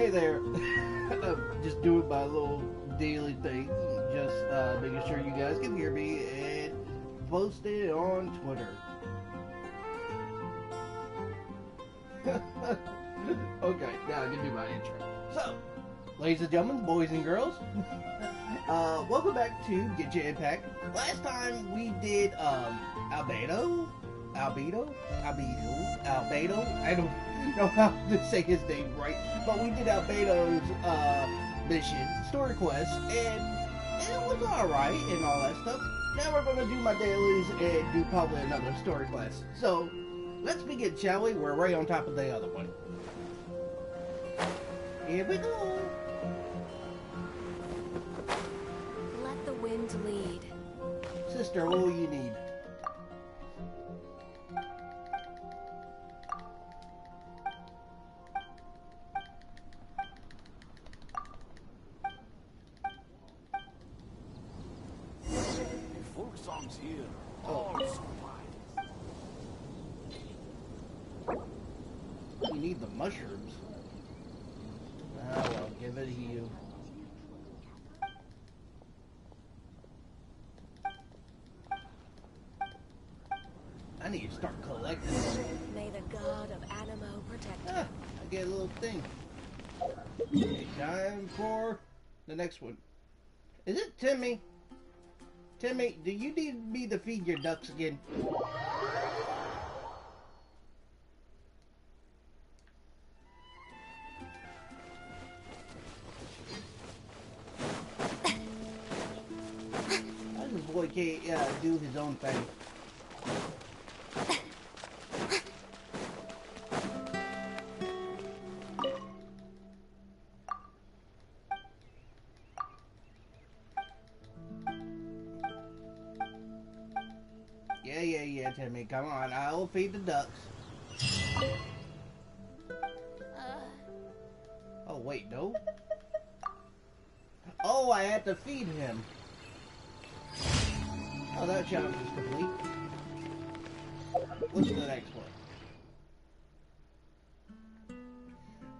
Hey there. Just doing my little daily thing. Just making sure you guys can hear me and post it on Twitter. Okay, now I can do my intro. So, ladies and gentlemen, boys and girls, welcome back to Genshin Impact. Last time we did Albedo. I don't know how to say his name right, but we did Albedo's mission, story quest, and it was alright and all that stuff. Now we're gonna do my dailies and do probably another story quest. So, let's begin, shall we? We're right on top of the other one. Here we go. Let the wind lead. Sister, what will you need? Folk songs here, all supplies. You need the mushrooms. I'll give it to you. I need to start collecting them. May the god of Animo protect you. I get a little thing. Okay, time for the next one. Is it Timmy? Timmy, do you need me to feed your ducks again? This boy can't do his own thing. Yeah, Timmy, come on. I will feed the ducks. Oh, wait, no? Oh, I had to feed him. Oh, that challenge is complete. What's the next one?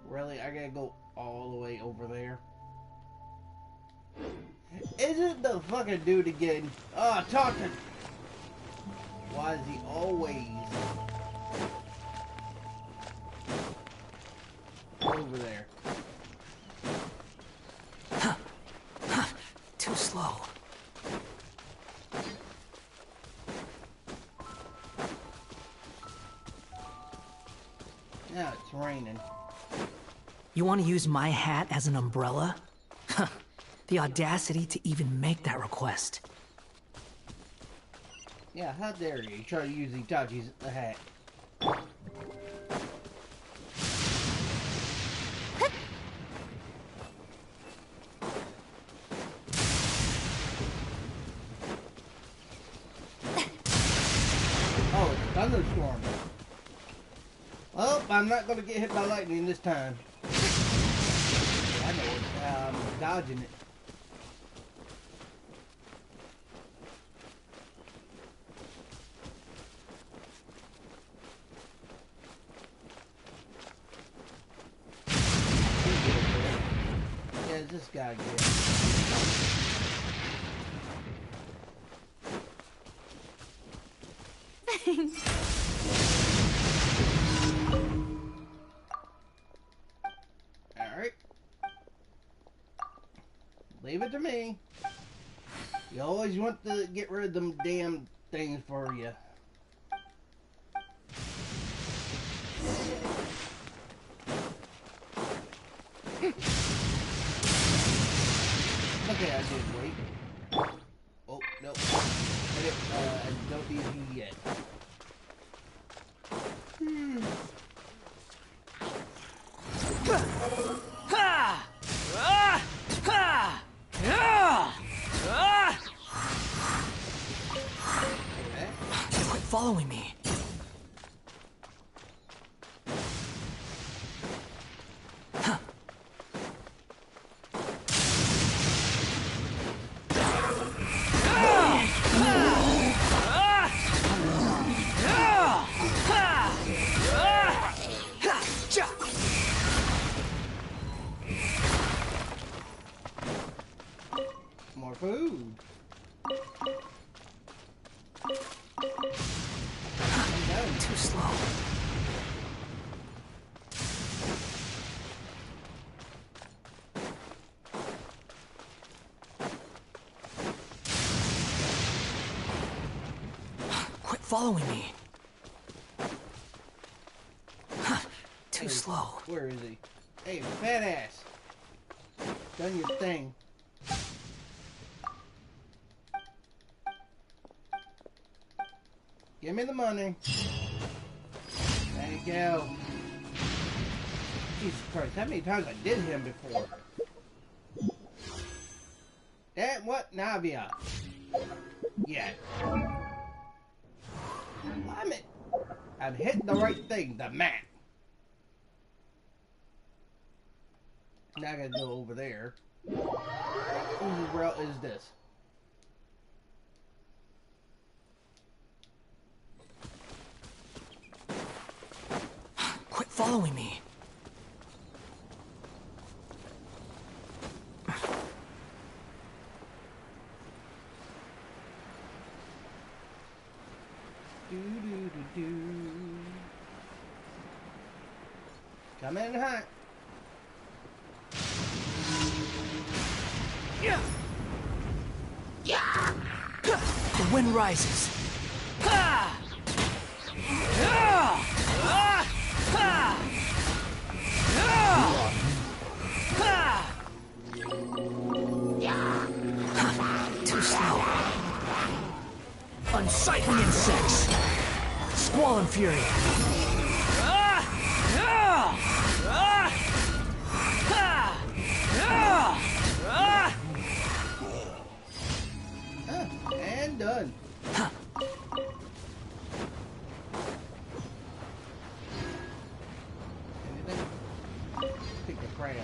Really? I gotta go all the way over there? Isn't the fucking dude again? Oh, talking! Why is he always over there? Too slow. Now it's raining. You want to use my hat as an umbrella? The audacity to even make that request. Yeah, how dare you try to use Itachi's hat? Oh, it's a thunderstorm. Well, I'm not going to get hit by lightning this time. Yeah, I know it. I'm dodging it. Yeah, this guy again. Alright. Leave it to me. You always want to get rid of them damn things for you. Okay, I did wait. Oh, no. I don't need you yet. Quit following me. following me. Too slow. Where is he? Hey, fat ass. Done your thing. Give me the money. Thank you. Jesus Christ, how many times I did him before? And what? Navia. Yeah. I'm hitting the right thing, the map. Now I gotta go over there. Whose route is this? Quit following me. Come in hot. The wind rises. Too slow. Unsightly insects. Squall and fury. And done. Anything? Pick a crab.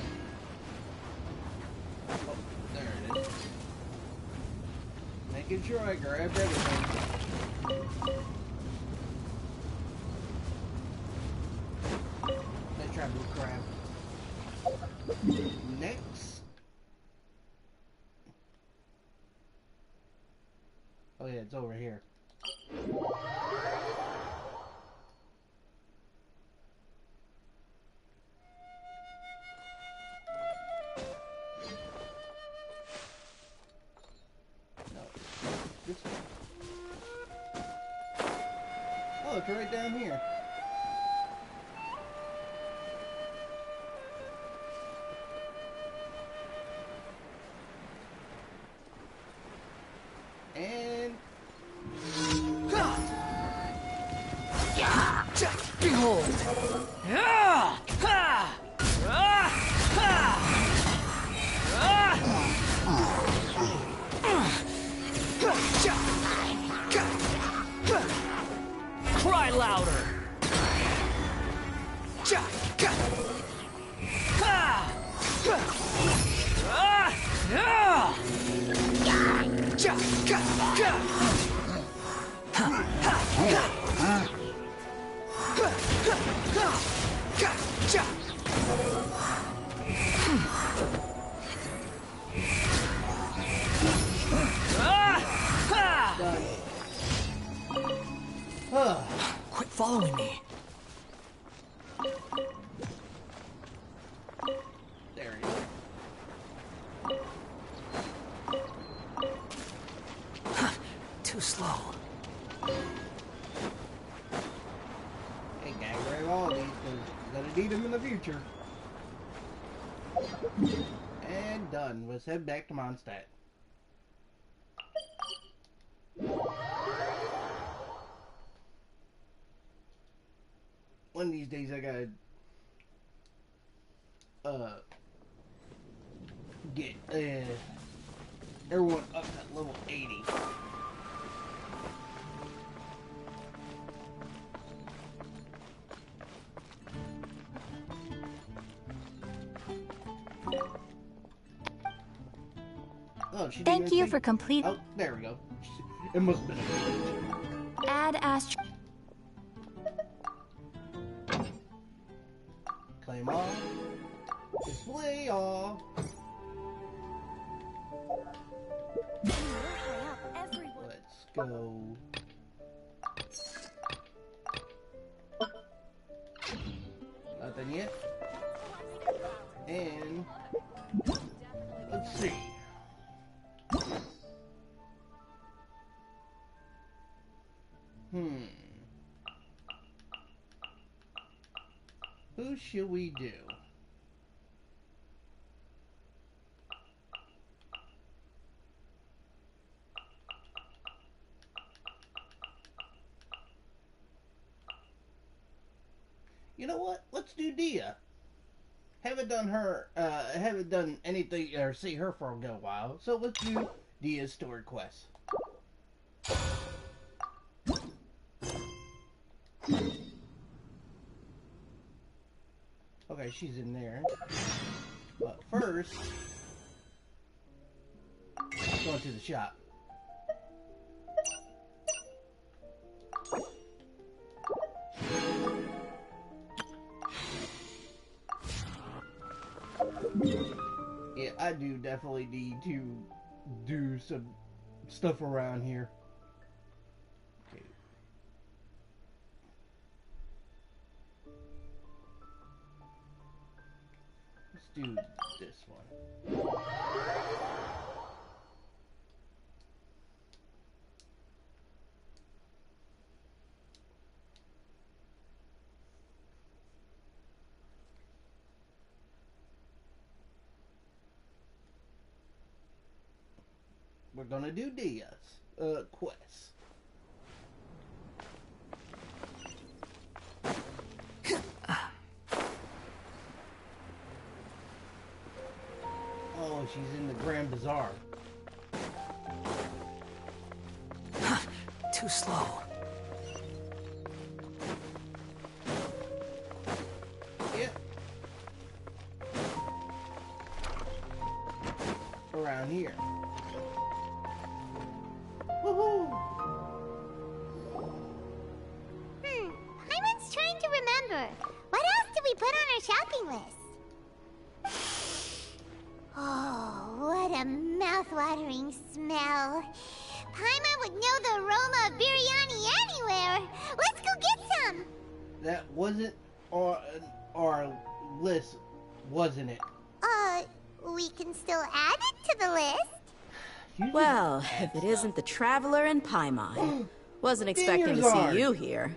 Oh, there it is. Making sure I grabbed everything. Let's try blue crab. Next. Oh yeah, it's over here. No. This way. Oh, it's right down here. And behold. Cry louder. Quit following me. there he is. Too slow. Hey, gotta grab all these because you're gonna need them in the future. And done. Let's head back to Mondstadt. One of these days I gotta get everyone up at level 80. Oh, she didn't Thank even you say- for complete. Oh, there we go. It must have been a glitch. Add Astro. Claim all. Display all. Let's go. Nothing yet. And let's see. Hmm. Who should we do? You know what? Let's do Dehya. Haven't done anything or see her for a good while. So let's do Dehya's story quest. Okay, she's in there. But first, going to the shop. Yeah, I do definitely need to do some stuff around here. Okay. Let's do this one. We're gonna do Dehya's quest. Oh, she's in the Grand Bazaar. Too slow. Yep. Around here. Woohoo! Paimon's trying to remember. What else did we put on our shopping list? Oh, what a mouth-watering smell. Paimon would know the aroma of biryani anywhere. Let's go get some. That wasn't on our list, wasn't it? We can still add it to the list. You Well, just add if it stuff. isn't the Traveler and Paimon. Wasn't expecting to see you here.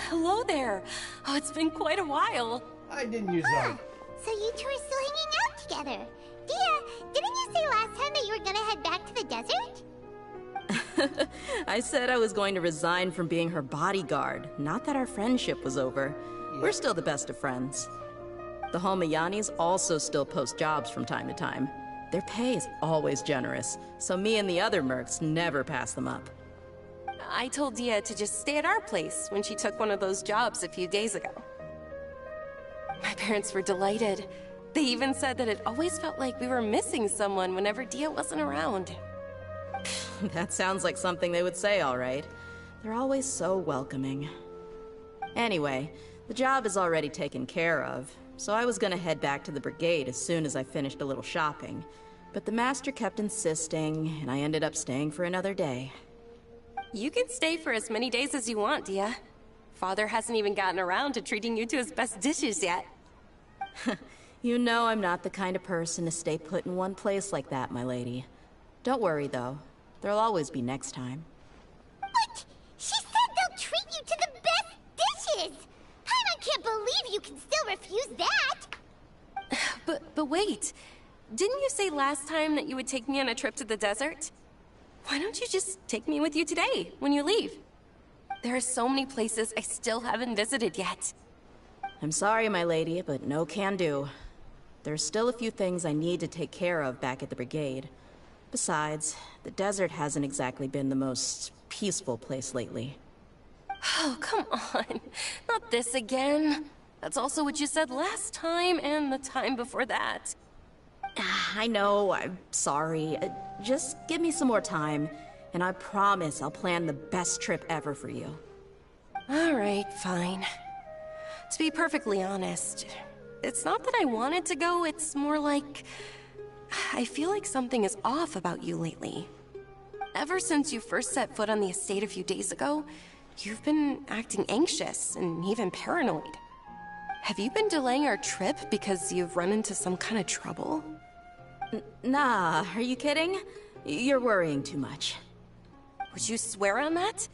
Hello there. Oh, it's been quite a while. I didn't use that. So you two are still hanging out together. Dehya, didn't you say last time that you were gonna head back to the desert? I said I was going to resign from being her bodyguard, not that our friendship was over. We're still the best of friends. The Holmayanis also still post jobs from time to time. Their pay is always generous, so me and the other mercs never pass them up. I told Dehya to just stay at our place when she took one of those jobs a few days ago. My parents were delighted. They even said that it always felt like we were missing someone whenever Dehya wasn't around. That sounds like something they would say, all right. They're always so welcoming. Anyway, the job is already taken care of, so I was gonna head back to the brigade as soon as I finished a little shopping. But the master kept insisting, and I ended up staying for another day. You can stay for as many days as you want, Dehya. Father hasn't even gotten around to treating you to his best dishes yet. You know I'm not the kind of person to stay put in one place like that, my lady. Don't worry, though. There'll always be next time. What? She said they'll treat you to the best dishes! Paimon can't believe you can still refuse that! But wait. Didn't you say last time that you would take me on a trip to the desert? Why don't you just take me with you today, when you leave? There are so many places I still haven't visited yet. I'm sorry, my lady, but no can do. There's still a few things I need to take care of back at the brigade. Besides, the desert hasn't exactly been the most peaceful place lately. Oh, come on. Not this again. That's also what you said last time and the time before that. I know, I'm sorry. Just give me some more time, and I promise I'll plan the best trip ever for you. All right, fine. To be perfectly honest, it's not that I wanted to go, it's more like... I feel like something is off about you lately. Ever since you first set foot on the estate a few days ago, you've been acting anxious and even paranoid. Have you been delaying our trip because you've run into some kind of trouble? Nah, are you kidding? You're worrying too much. Would you swear on that?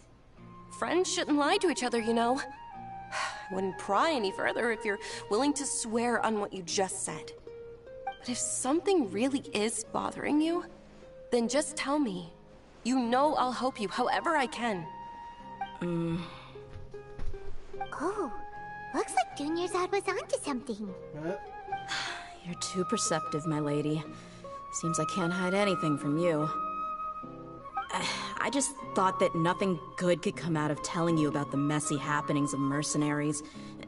Friends shouldn't lie to each other, you know. I wouldn't pry any further if you're willing to swear on what you just said. But if something really is bothering you, then just tell me. You know I'll help you however I can. Oh, looks like Junior's was onto something. You're too perceptive, my lady. Seems I can't hide anything from you. I just thought that nothing good could come out of telling you about the messy happenings of mercenaries.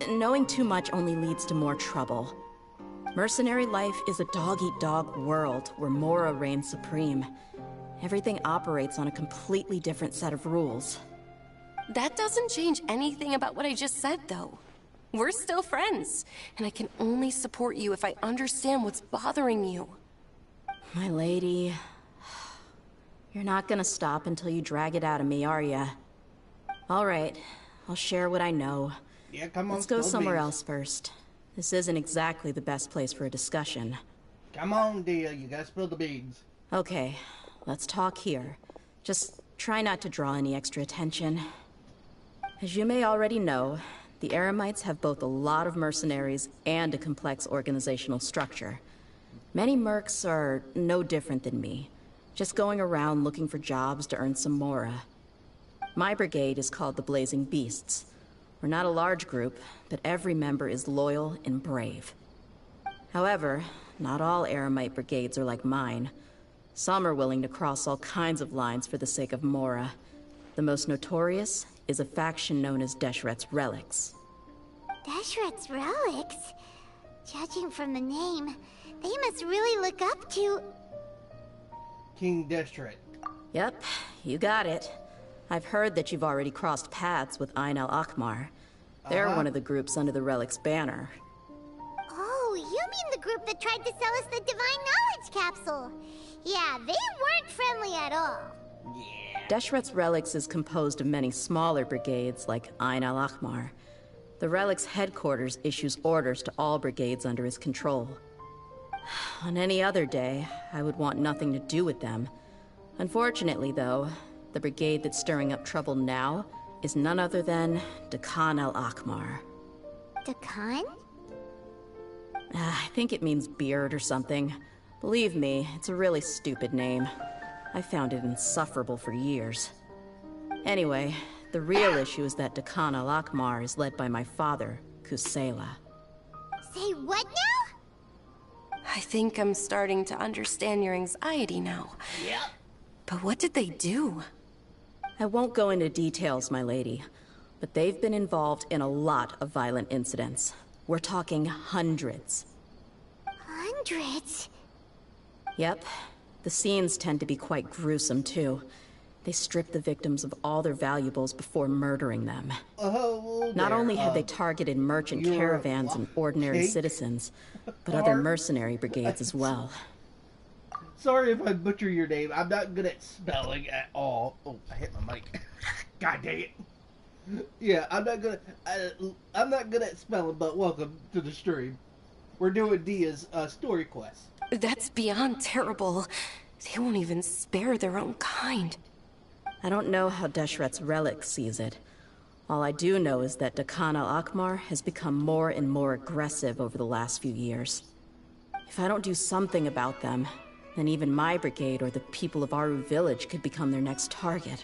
Knowing too much only leads to more trouble. Mercenary life is a dog-eat-dog world where Mora reigns supreme. Everything operates on a completely different set of rules. That doesn't change anything about what I just said, though. We're still friends, and I can only support you if I understand what's bothering you. My lady... You're not gonna stop until you drag it out of me, are ya? Alright, I'll share what I know. Yeah, come on. Let's go somewhere beans. else first. This isn't exactly the best place for a discussion. Come on, Dehya, you gotta spill the beans. Okay, let's talk here. Just try not to draw any extra attention. As you may already know, the Eremites have both a lot of mercenaries and a complex organizational structure. Many mercs are no different than me, just going around looking for jobs to earn some mora. My brigade is called the Blazing Beasts. We're not a large group, but every member is loyal and brave. However, not all Eremite brigades are like mine. Some are willing to cross all kinds of lines for the sake of mora. The most notorious is a faction known as Deshret's Relics. Deshret's Relics? Judging from the name, they must really look up to... King Deshret. Yep, you got it. I've heard that you've already crossed paths with Ain al-Akmar. They're one of the groups under the Relic's banner. Oh, you mean the group that tried to sell us the Divine Knowledge Capsule? Yeah, they weren't friendly at all. Deshret's Relics is composed of many smaller brigades like Ain al-Akmar. The Relic's headquarters issues orders to all brigades under his control. On any other day, I would want nothing to do with them. Unfortunately, though, the brigade that's stirring up trouble now is none other than Dehya al-Akmar. Dakan? I think it means beard or something. Believe me, it's a really stupid name. I found it insufferable for years. Anyway, the real issue is that Dehya al-Akmar is led by my father, Kusela. Say what now? I think I'm starting to understand your anxiety now. Yep. But what did they do? I won't go into details, my lady, but they've been involved in a lot of violent incidents. We're talking hundreds. Hundreds? Yep. The scenes tend to be quite gruesome, too. They strip the victims of all their valuables before murdering them. Oh, Not only have they targeted merchant caravans and ordinary citizens, but other mercenary brigades as well. Sorry if I butcher your name. I'm not good at spelling at all. Oh, I hit my mic. God dang it. Yeah, I'm not good at spelling, but welcome to the stream. We're doing Dehya's story quest. That's beyond terrible. They won't even spare their own kind. I don't know how Deshret's Relic sees it. All I do know is that Dehya al-Akmar has become more and more aggressive over the last few years. If I don't do something about them, then even my brigade or the people of Aru village could become their next target.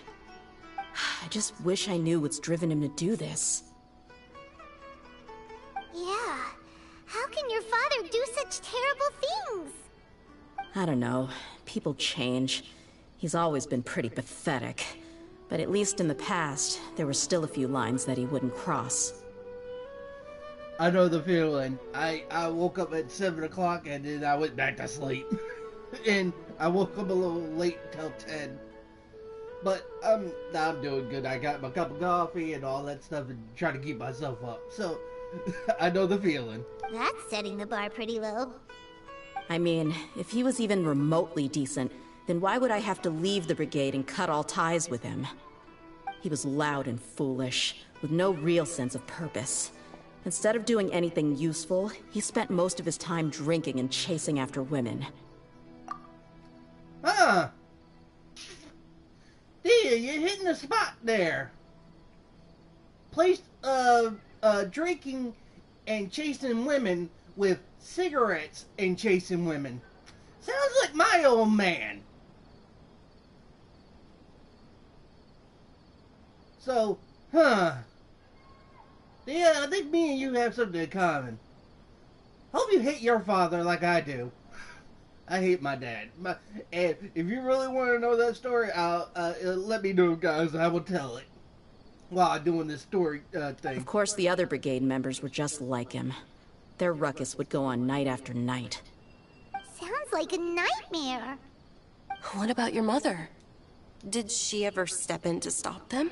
I just wish I knew what's driven him to do this. Yeah. How can your father do such terrible things? I don't know. People change. He's always been pretty pathetic. But at least in the past, there were still a few lines that he wouldn't cross. I know the feeling. I woke up at 7 o'clock and then I went back to sleep. And I woke up a little late until 10. But I'm doing good. I got my cup of coffee and all that stuff and trying to keep myself up. So, I know the feeling. That's setting the bar pretty low. I mean, if he was even remotely decent, then why would I have to leave the brigade and cut all ties with him? He was loud and foolish, with no real sense of purpose. Instead of doing anything useful, he spent most of his time drinking and chasing after women. Huh. Dehya, you're hitting the spot there. Place drinking and chasing women with cigarettes and chasing women. Sounds like my old man. So, yeah, I think me and you have something in common. Hope you hate your father like I do. I hate my dad. And if you really want to know that story, let me know, guys. I will tell it while I'm doing this story thing. Of course, the other brigade members were just like him. Their ruckus would go on night after night. Sounds like a nightmare. What about your mother? Did she ever step in to stop them?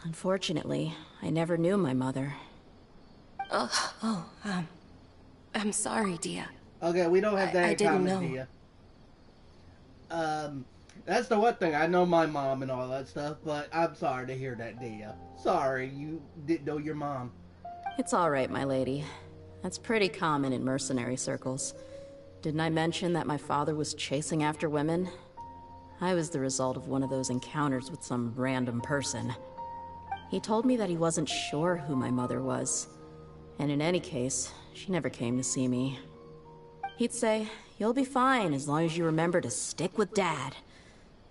Unfortunately, I never knew my mother. I'm sorry, Dehya. Okay, we don't have that I in didn't common, know. Dehya. That's the one thing. I know my mom and all that stuff, but I'm sorry to hear that, Dehya. Sorry you didn't know your mom. It's all right, my lady. That's pretty common in mercenary circles. Didn't I mention that my father was chasing after women? I was the result of one of those encounters with some random person. He told me that he wasn't sure who my mother was. And in any case, she never came to see me. He'd say, "You'll be fine as long as you remember to stick with Dad."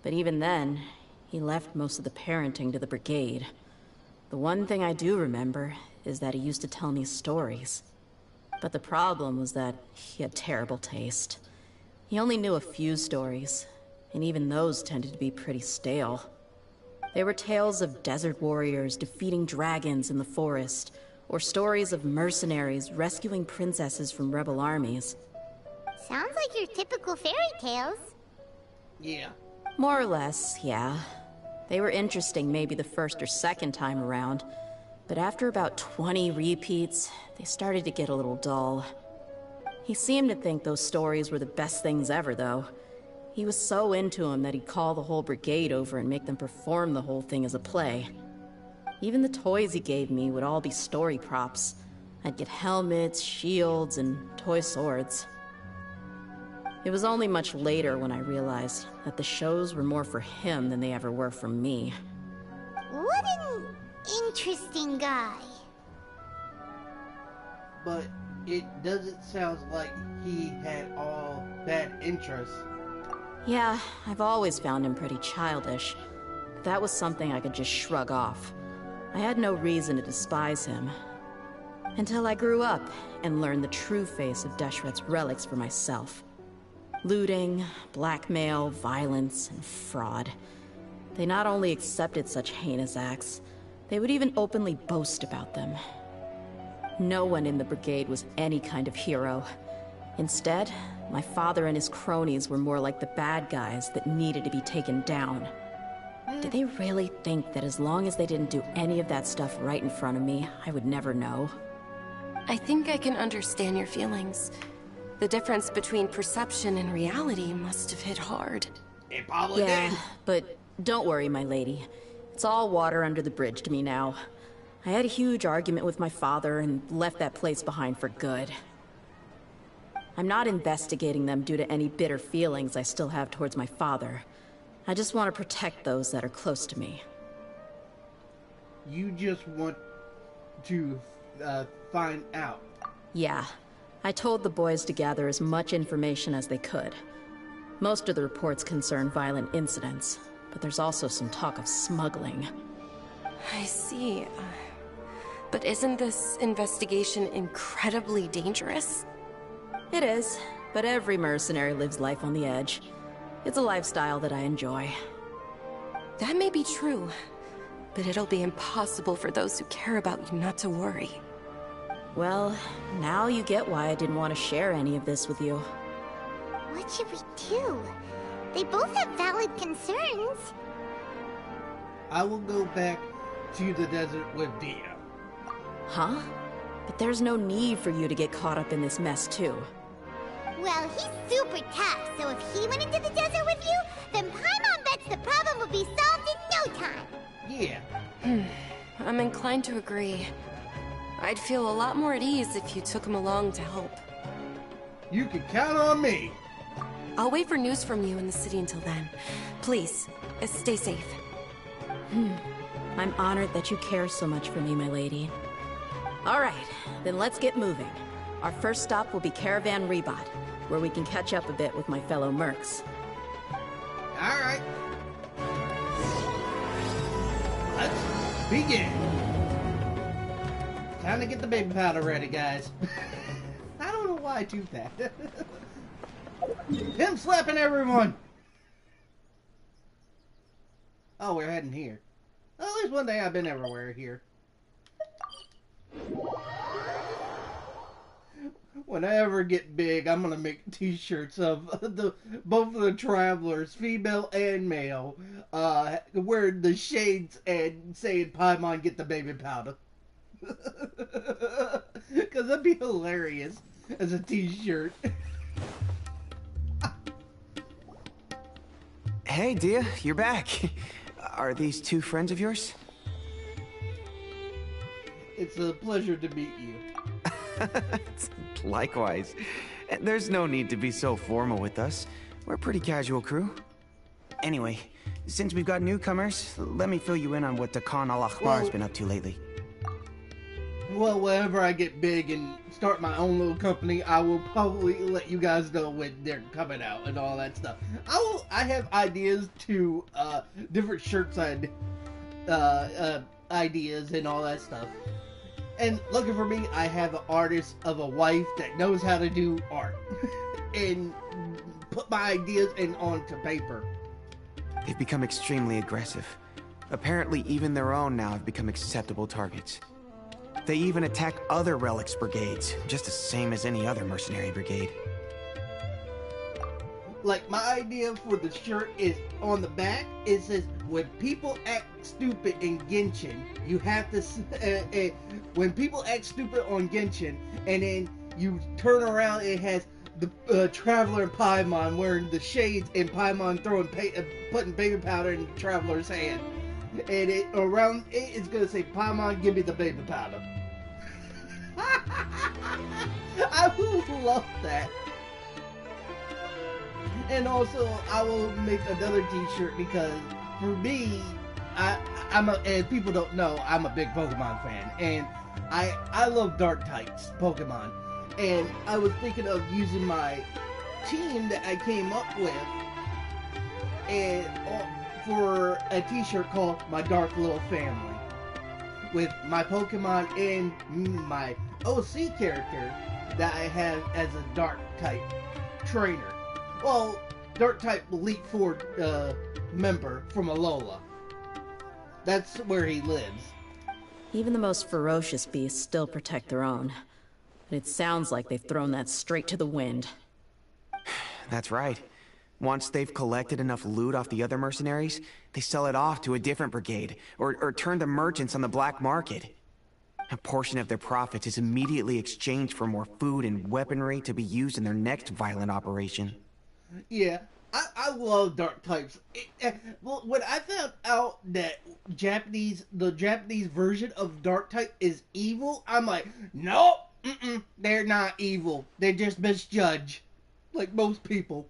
But even then, he left most of the parenting to the brigade. The one thing I do remember is that he used to tell me stories. But the problem was that he had terrible taste. He only knew a few stories, and even those tended to be pretty stale. They were tales of desert warriors defeating dragons in the forest, or stories of mercenaries rescuing princesses from rebel armies. Sounds like your typical fairy tales. Yeah. More or less, yeah. They were interesting maybe the first or second time around, but after about 20 repeats, they started to get a little dull. He seemed to think those stories were the best things ever, though. He was so into them that he'd call the whole brigade over and make them perform the whole thing as a play. Even the toys he gave me would all be story props. I'd get helmets, shields, and toy swords. It was only much later when I realized that the shows were more for him than they ever were for me. What an interesting guy. But it doesn't sound like he had all that interest. Yeah, I've always found him pretty childish. But that was something I could just shrug off. I had no reason to despise him. Until I grew up and learned the true face of Deshret's relics for myself. Looting, blackmail, violence, and fraud. They not only accepted such heinous acts, they would even openly boast about them. No one in the brigade was any kind of hero. Instead, my father and his cronies were more like the bad guys that needed to be taken down. Did they really think that as long as they didn't do any of that stuff right in front of me, I would never know? I think I can understand your feelings. The difference between perception and reality must have hit hard. It probably Yeah, did. but don't worry, my lady. It's all water under the bridge to me now. I had a huge argument with my father and left that place behind for good. I'm not investigating them due to any bitter feelings I still have towards my father. I just want to protect those that are close to me. You just want to find out. Yeah, I told the boys to gather as much information as they could. Most of the reports concern violent incidents, but there's also some talk of smuggling. I see. But isn't this investigation incredibly dangerous? It is, but every mercenary lives life on the edge. It's a lifestyle that I enjoy. That may be true, but it'll be impossible for those who care about you not to worry. Well, now you get why I didn't want to share any of this with you. What should we do? They both have valid concerns. I will go back to the desert with Dehya. Huh? But there's no need for you to get caught up in this mess, too. Well, he's super tough, so if he went into the desert with you, then Paimon bets the problem would be solved in no time. Yeah. I'm inclined to agree. I'd feel a lot more at ease if you took him along to help. You can count on me. I'll wait for news from you in the city until then. Please, stay safe. I'm honored that you care so much for me, my lady. All right, then let's get moving. Our first stop will be Caravan Rebot, where we can catch up a bit with my fellow mercs. Alright. Let's begin. Time to get the baby powder ready, guys. I don't know why I do that. Him slapping everyone! Oh, we're heading here. Well, at least one day I've been everywhere here. When I ever get big, I'm gonna make t-shirts of both of the travelers, female and male, wearing the shades and saying Paimon get the baby powder. Cause that'd be hilarious as a t-shirt. Hey, Dehya, you're back. Are these two friends of yours? It's a pleasure to meet you. Likewise. There's no need to be so formal with us. We're a pretty casual crew. Anyway, since we've got newcomers, let me fill you in on what Dakan Al-Akhbar's been up to lately. Well, whenever I get big and start my own little company, I will probably let you guys know when they're coming out and all that stuff. I have ideas to different shirts and ideas and all that stuff. And lucky for me, I have an artist of a wife that knows how to do art and put my ideas onto paper. They've become extremely aggressive. Apparently, even their own now have become acceptable targets. They even attack other relics brigades, just the same as any other mercenary brigade. Like, my idea for the shirt is on the back, it says, when people act stupid in Genshin, you have to, when people act stupid on Genshin, and then you turn around, it has the Traveler and Paimon wearing the shades, and Paimon throwing, putting baby powder in the Traveler's hand. And around it, it's gonna say, Paimon, give me the baby powder. I would love that. And also, I will make another t-shirt because, for me, and people don't know, I'm a big Pokemon fan. And I love dark types Pokemon. And I was thinking of using my team that I came up with and for a t-shirt called My Dark Little Family. With my Pokemon and my OC character that I have as a dark type trainer. Well, dark type Elite Four member from Alola. That's where he lives. Even the most ferocious beasts still protect their own. But it sounds like they've thrown that straight to the wind. That's right. Once they've collected enough loot off the other mercenaries, they sell it off to a different brigade, or turn to merchants on the black market. A portion of their profits is immediately exchanged for more food and weaponry to be used in their next violent operation. Yeah, I love dark types. Well, when I found out that the Japanese version of dark type is evil, I'm like, nope, they're not evil. They just misjudge, like most people.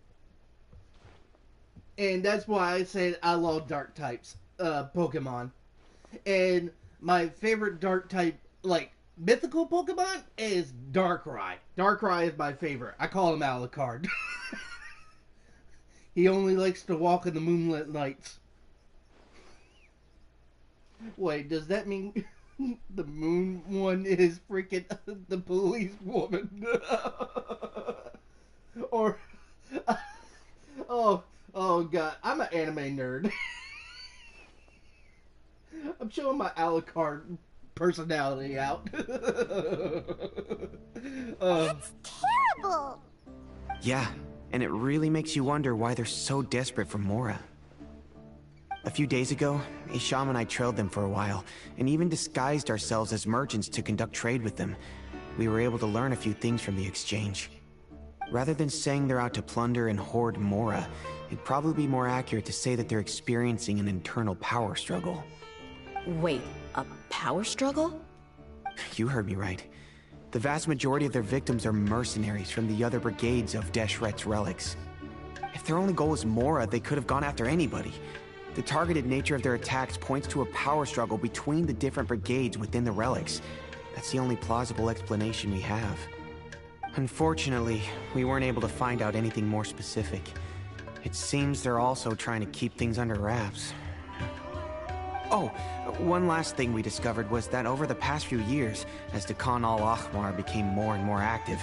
And that's why I said I love dark types, Pokemon. And my favorite dark type, like, mythical Pokemon is Darkrai. Darkrai is my favorite. I call him Alucard. He only likes to walk in the moonlit nights. Wait, does that mean the moon one is freaking the police woman? Or... Oh god, I'm an anime nerd. I'm showing my Alucard personality out. That's terrible! Yeah, and it really makes you wonder why they're so desperate for Mora. A few days ago, Isham and I trailed them for a while, and even disguised ourselves as merchants to conduct trade with them. We were able to learn a few things from the exchange. Rather than saying they're out to plunder and hoard Mora, it'd probably be more accurate to say that they're experiencing an internal power struggle. Wait, a power struggle? You heard me right. The vast majority of their victims are mercenaries from the other brigades of Deshret's relics. If their only goal is Mora, they could have gone after anybody. The targeted nature of their attacks points to a power struggle between the different brigades within the relics. That's the only plausible explanation we have. Unfortunately, we weren't able to find out anything more specific. It seems they're also trying to keep things under wraps. Oh, one last thing we discovered was that over the past few years, as the Khan al-Ahmar became more and more active,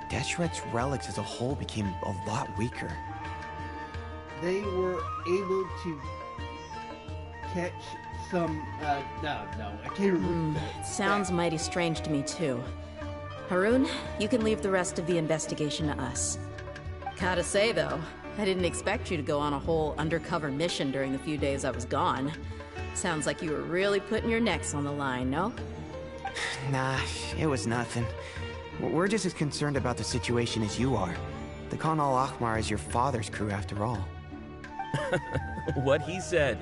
Deshret's relics as a whole became a lot weaker. They were able to catch some, no, I can't remember. Sounds mighty strange to me, too. Harun, you can leave the rest of the investigation to us. Gotta say, though, I didn't expect you to go on a whole undercover mission during the few days I was gone. Sounds like you were really putting your necks on the line, no? Nah, it was nothing. We're just as concerned about the situation as you are. The Khan al-Ahmar is your father's crew, after all. What he said.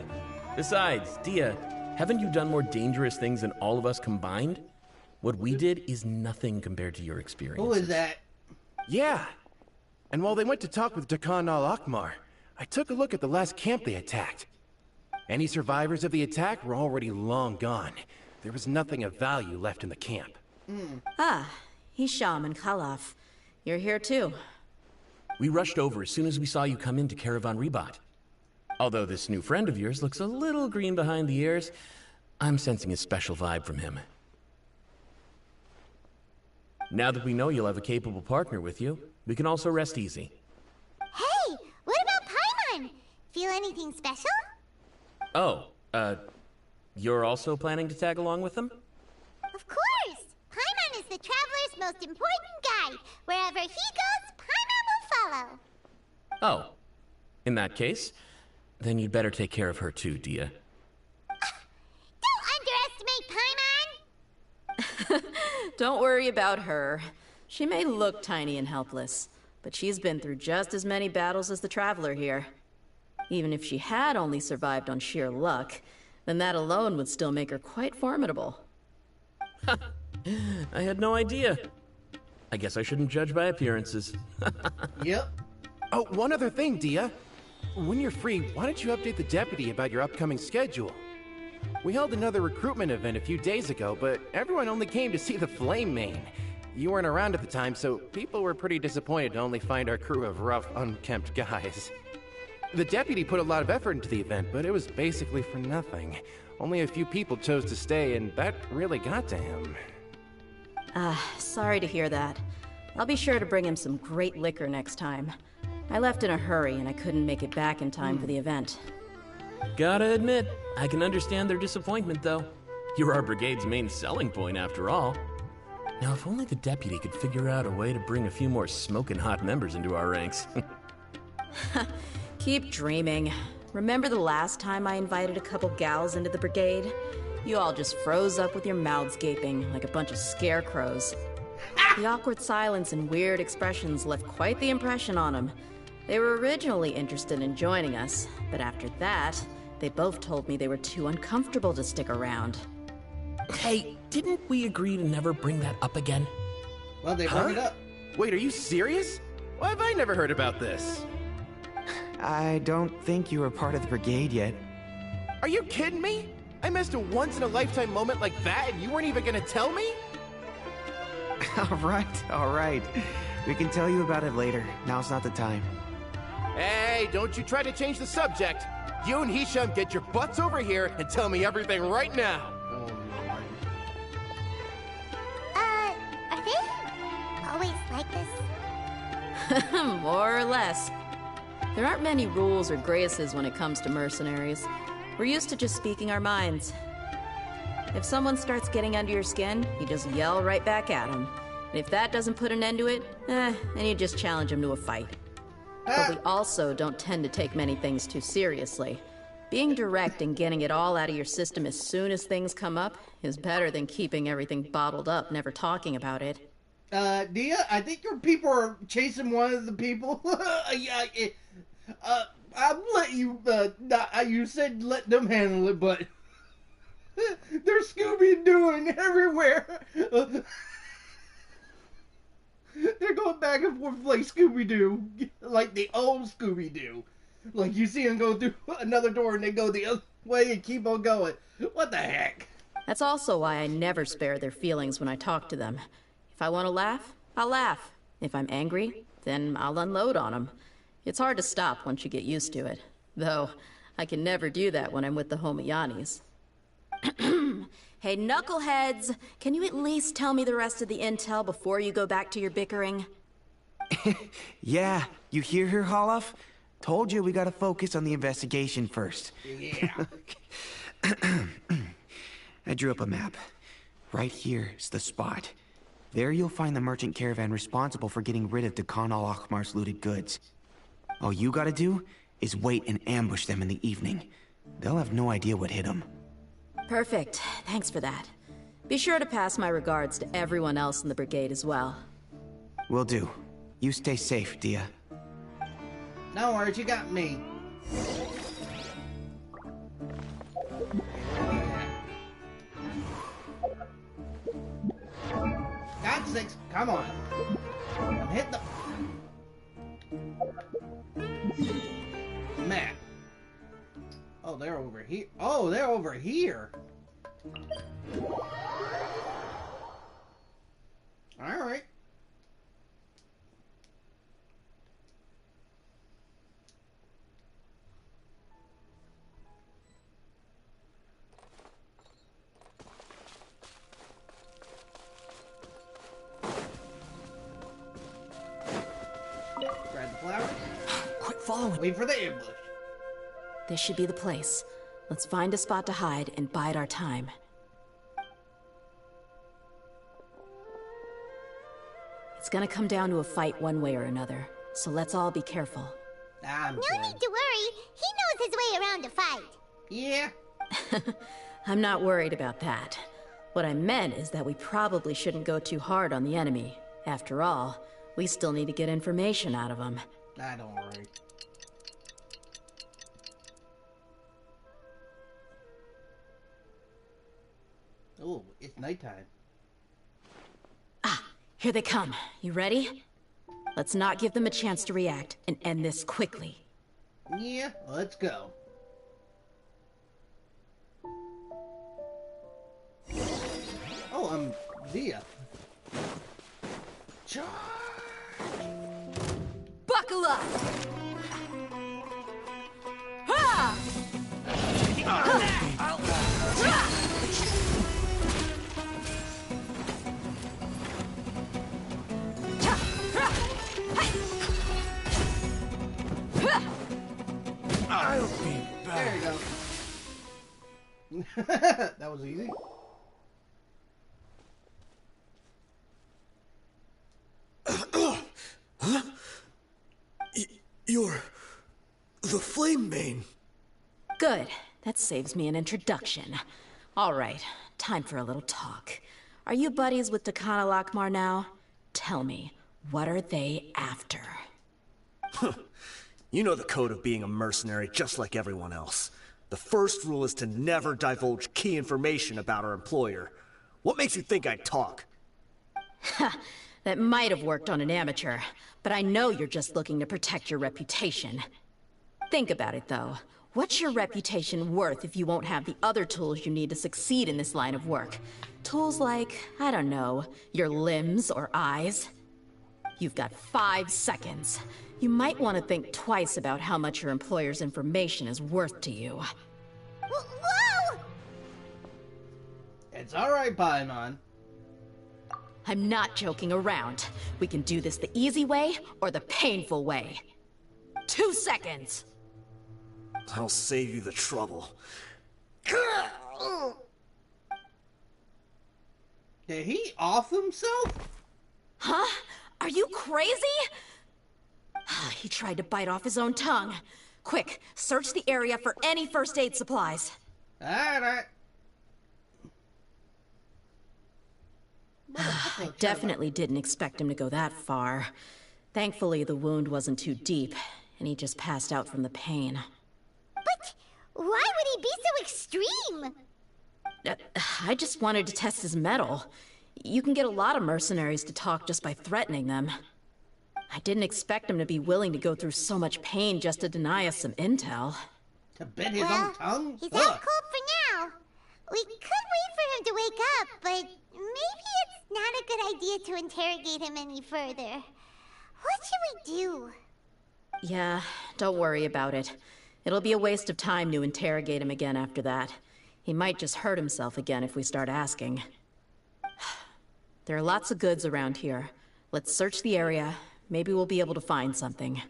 Besides, Dehya, haven't you done more dangerous things than all of us combined? What we did is nothing compared to your experience. Who is that? Yeah. And while they went to talk with Khan al-Ahmar, I took a look at the last camp they attacked. Any survivors of the attack were already long gone. There was nothing of value left in the camp. Ah, Hisham and Khalaf. You're here too. We rushed over as soon as we saw you come into Caravan Ribat. Although this new friend of yours looks a little green behind the ears, I'm sensing a special vibe from him. Now that we know you'll have a capable partner with you, we can also rest easy. Hey, what about Paimon? Feel anything special? Oh, you're also planning to tag along with them? Of course! Paimon is the traveler's most important guide. Wherever he goes, Paimon will follow. Oh, in that case, then you'd better take care of her too, Dehya. Don't underestimate Paimon! Don't worry about her. She may look tiny and helpless, but she's been through just as many battles as the traveler here. Even if she had only survived on sheer luck, then that alone would still make her quite formidable. I had no idea. I guess I shouldn't judge by appearances. Yep. Oh, one other thing, Dehya. When you're free, why don't you update the deputy about your upcoming schedule? We held another recruitment event a few days ago, but everyone only came to see the Flame Main. You weren't around at the time, so people were pretty disappointed to only find our crew of rough, unkempt guys. The deputy put a lot of effort into the event, but it was basically for nothing. Only a few people chose to stay, and that really got to him. Sorry to hear that. I'll be sure to bring him some great liquor next time. I left in a hurry, and I couldn't make it back in time for the event. Gotta admit, I can understand their disappointment, though. You're our brigade's main selling point, after all. Now, if only the deputy could figure out a way to bring a few more smoking hot members into our ranks. Keep dreaming. Remember the last time I invited a couple gals into the brigade? You all just froze up with your mouths gaping like a bunch of scarecrows. The awkward silence and weird expressions left quite the impression on them. They were originally interested in joining us, but after that, they both told me they were too uncomfortable to stick around. Hey, didn't we agree to never bring that up again? Well, they brought it up. Wait, are you serious? Why have I never heard about this? I don't think you were part of the brigade yet. Are you kidding me? I missed a once-in-a-lifetime moment like that and you weren't even gonna tell me? All right. We can tell you about it later. Now's not the time. Hey, don't you try to change the subject. You and Hisham get your butts over here and tell me everything right now. Oh, Lord. Are they always like this? More or less. There aren't many rules or graces when it comes to mercenaries. We're used to just speaking our minds. If someone starts getting under your skin, you just yell right back at them. And if that doesn't put an end to it, then you just challenge them to a fight. But we also don't tend to take many things too seriously. Being direct and getting it all out of your system as soon as things come up is better than keeping everything bottled up, never talking about it. Dehya, I think your people are chasing one of the people. I'll let you, you said let them handle it, but they're Scooby-Dooing everywhere. They're going back and forth like Scooby-Doo, like the old Scooby-Doo. Like you see them go through another door and they go the other way and keep on going. What the heck? That's also why I never spare their feelings when I talk to them. If I want to laugh, I'll laugh. If I'm angry, then I'll unload on them. It's hard to stop once you get used to it. Though, I can never do that when I'm with the Homiyanis. Hey, knuckleheads! Can you at least tell me the rest of the intel before you go back to your bickering? Yeah, you hear her, Holloff? Told you we gotta focus on the investigation first. Yeah. I drew up a map. Right here's the spot. There you'll find the merchant caravan responsible for getting rid of Dekhan al-Akhmar's looted goods. All you gotta do is wait and ambush them in the evening. They'll have no idea what hit them. Perfect. Thanks for that. Be sure to pass my regards to everyone else in the brigade as well. Will do. You stay safe, Dehya. No worries, you got me. God sakes, come on. Hit the map. Oh, they're over here. Oh, they're over here. All right. Grab the flower. Quick, follow me. Wait for the ambush. This should be the place. Let's find a spot to hide and bide our time. It's gonna come down to a fight one way or another, so let's all be careful. I'm No good. need to worry. He knows his way around a fight. Yeah. I'm not worried about that. What I meant is that we probably shouldn't go too hard on the enemy. After all, we still need to get information out of them. I don't worry. Oh, it's nighttime. Ah, here they come. You ready? Let's not give them a chance to react and end this quickly. Yeah, let's go. Oh, I'm Dehya. Charge! Buckle up! Ha! I'll be back. There you go. That was easy. You're the Flame Mane. Good. That saves me an introduction. All right, time for a little talk. Are you buddies with Dekhan al-Akhmar now? Tell me, what are they after? You know the code of being a mercenary just like everyone else. The first rule is to never divulge key information about our employer. What makes you think I'd talk? That might have worked on an amateur, but I know you're just looking to protect your reputation. Think about it, though. What's your reputation worth if you won't have the other tools you need to succeed in this line of work? Tools like, I don't know, your limbs or eyes? You've got 5 seconds. You might want to think twice about how much your employer's information is worth to you. Whoa! It's alright, Paimon. I'm not joking around. We can do this the easy way or the painful way. 2 seconds! I'll save you the trouble. Did he off himself? Huh? Are you crazy? He tried to bite off his own tongue. Quick, search the area for any first aid supplies. Alright. I definitely didn't expect him to go that far. Thankfully, the wound wasn't too deep, and he just passed out from the pain. But why would he be so extreme? I just wanted to test his mettle. You can get a lot of mercenaries to talk just by threatening them. I didn't expect him to be willing to go through so much pain just to deny us some intel. To bend his own tongue? He's out cold for now. We could wait for him wake up, but maybe it's not a good idea to interrogate him any further. What should we do? Yeah, don't worry about it. It'll be a waste of time to interrogate him again after that. He might just hurt himself again if we start asking. There are lots of goods around here. Let's search the area. Maybe we'll be able to find something.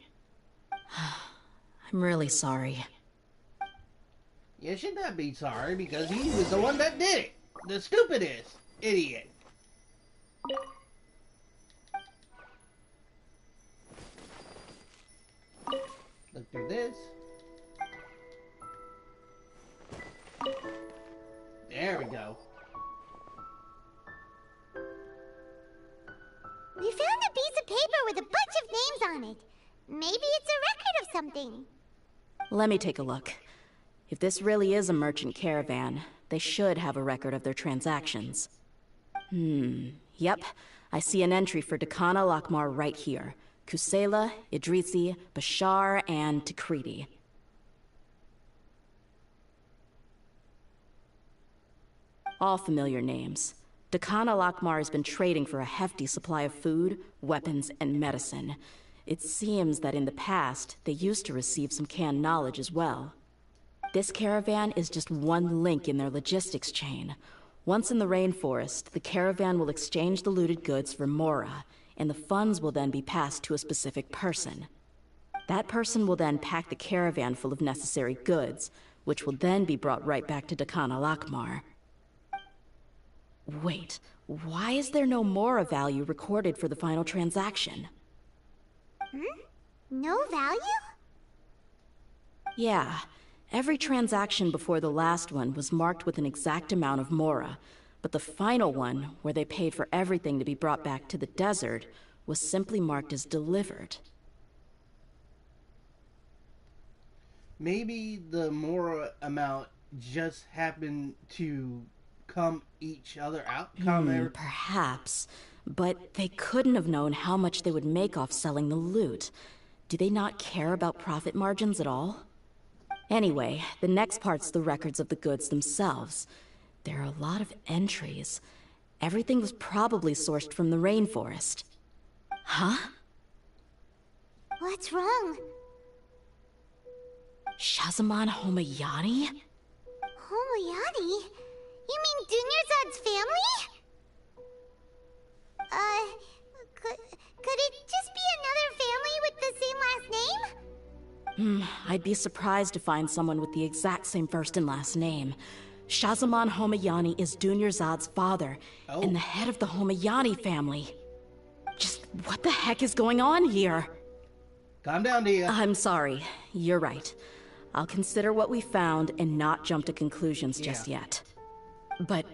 I'm really sorry. You should not be sorry because he was the one that did it. The stupidest idiot. Look through this. There we go. We found a piece of paper with a bunch of names on it. Maybe it's a record of something. Let me take a look. If this really is a merchant caravan, they should have a record of their transactions. Yep. I see an entry for Dakana Lakmar right here. Kusela, Idrisi, Bashar, and Takriti. All familiar names. Dakana Lakmar has been trading for a hefty supply of food, weapons, and medicine. It seems that in the past, they used to receive some canned knowledge as well. This caravan is just one link in their logistics chain. Once in the rainforest, the caravan will exchange the looted goods for Mora, and the funds will then be passed to a specific person. That person will then pack the caravan full of necessary goods, which will then be brought right back to Dakana Lakmar. Wait, why is there no Mora value recorded for the final transaction? No value? Yeah. Every transaction before the last one was marked with an exact amount of Mora, but the final one, where they paid for everything to be brought back to the desert, was simply marked as delivered. Maybe the Mora amount just happened to come each other out? Perhaps. But they couldn't have known how much they would make off selling the loot. Do they not care about profit margins at all? Anyway, the next part's the records of the goods themselves. There are a lot of entries. Everything was probably sourced from the rainforest. Huh? What's wrong? Shahzaman Homayani? Homayani? You mean Dunyarzad's family? Could it just be another family with the same last name? I'd be surprised to find someone with the exact same first and last name. Shahzaman Homayani is Dunyarzad's father, and the head of the Homayani family. Just what the heck is going on here? Calm down, Dehya. I'm sorry. You're right. I'll consider what we found and not jump to conclusions just yet. But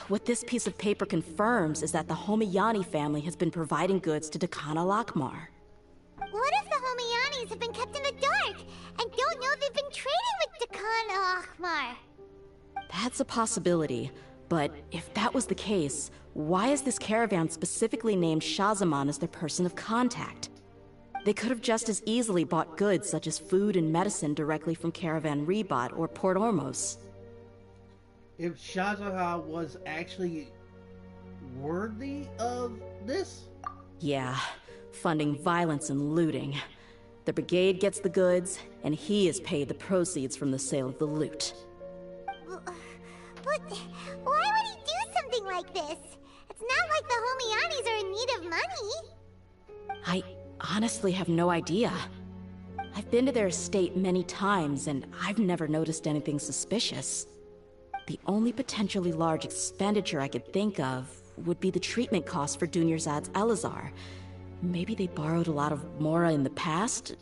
what this piece of paper confirms is that the Homayani family has been providing goods to Dakana Lakmar. What if the Homayanis have been kept in the dark and don't know they've been trading with Dakana Lakmar? That's a possibility, but if that was the case, why is this caravan specifically named Shahzaman as their person of contact? They could have just as easily bought goods such as food and medicine directly from Caravan Ribat or Port Ormos. If Shahzaman was actually worthy of this? Yeah, funding violence and looting. The brigade gets the goods, and he is paid the proceeds from the sale of the loot. But why would he do something like this? It's not like the Homayanis are in need of money. I honestly have no idea. I've been to their estate many times, and I've never noticed anything suspicious. The only potentially large expenditure I could think of would be the treatment costs for Dunyarzad's Elazar. Maybe they borrowed a lot of Mora in the past?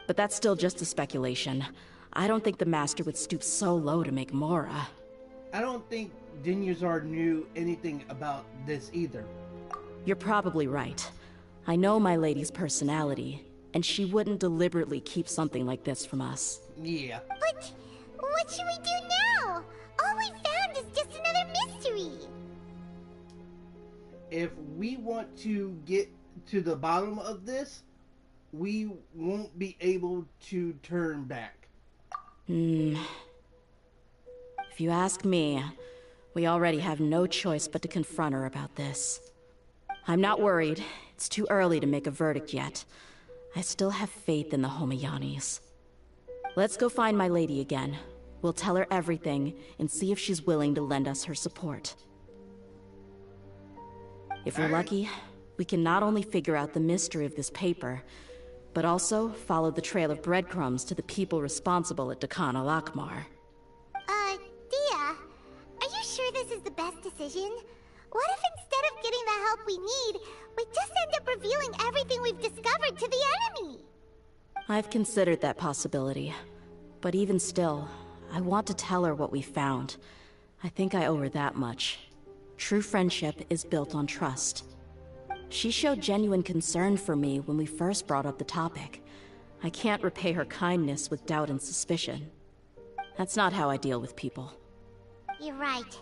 But that's still just a speculation. I don't think the Master would stoop so low to make Mora. I don't think Dunyarzad knew anything about this either. You're probably right. I know my lady's personality, and she wouldn't deliberately keep something like this from us. Yeah. But what should we do now? All we found is just another mystery. If we want to get to the bottom of this, we won't be able to turn back. If you ask me, We already have no choice but to confront her about this. I'm not worried. It's too early to make a verdict yet. I still have faith in the Homiyanis. Let's go find my lady again. We'll tell her everything and see if she's willing to lend us her support. If we're lucky, we can not only figure out the mystery of this paper, but also follow the trail of breadcrumbs to the people responsible at Dakan al-Akmar. Dehya, are you sure this is the best decision? What if instead of getting the help we need, we just end up revealing everything we've discovered to the enemy? I've considered that possibility. But even still, I want to tell her what we found. I think I owe her that much. True friendship is built on trust. She showed genuine concern for me when we first brought up the topic. I can't repay her kindness with doubt and suspicion. That's not how I deal with people. You're right.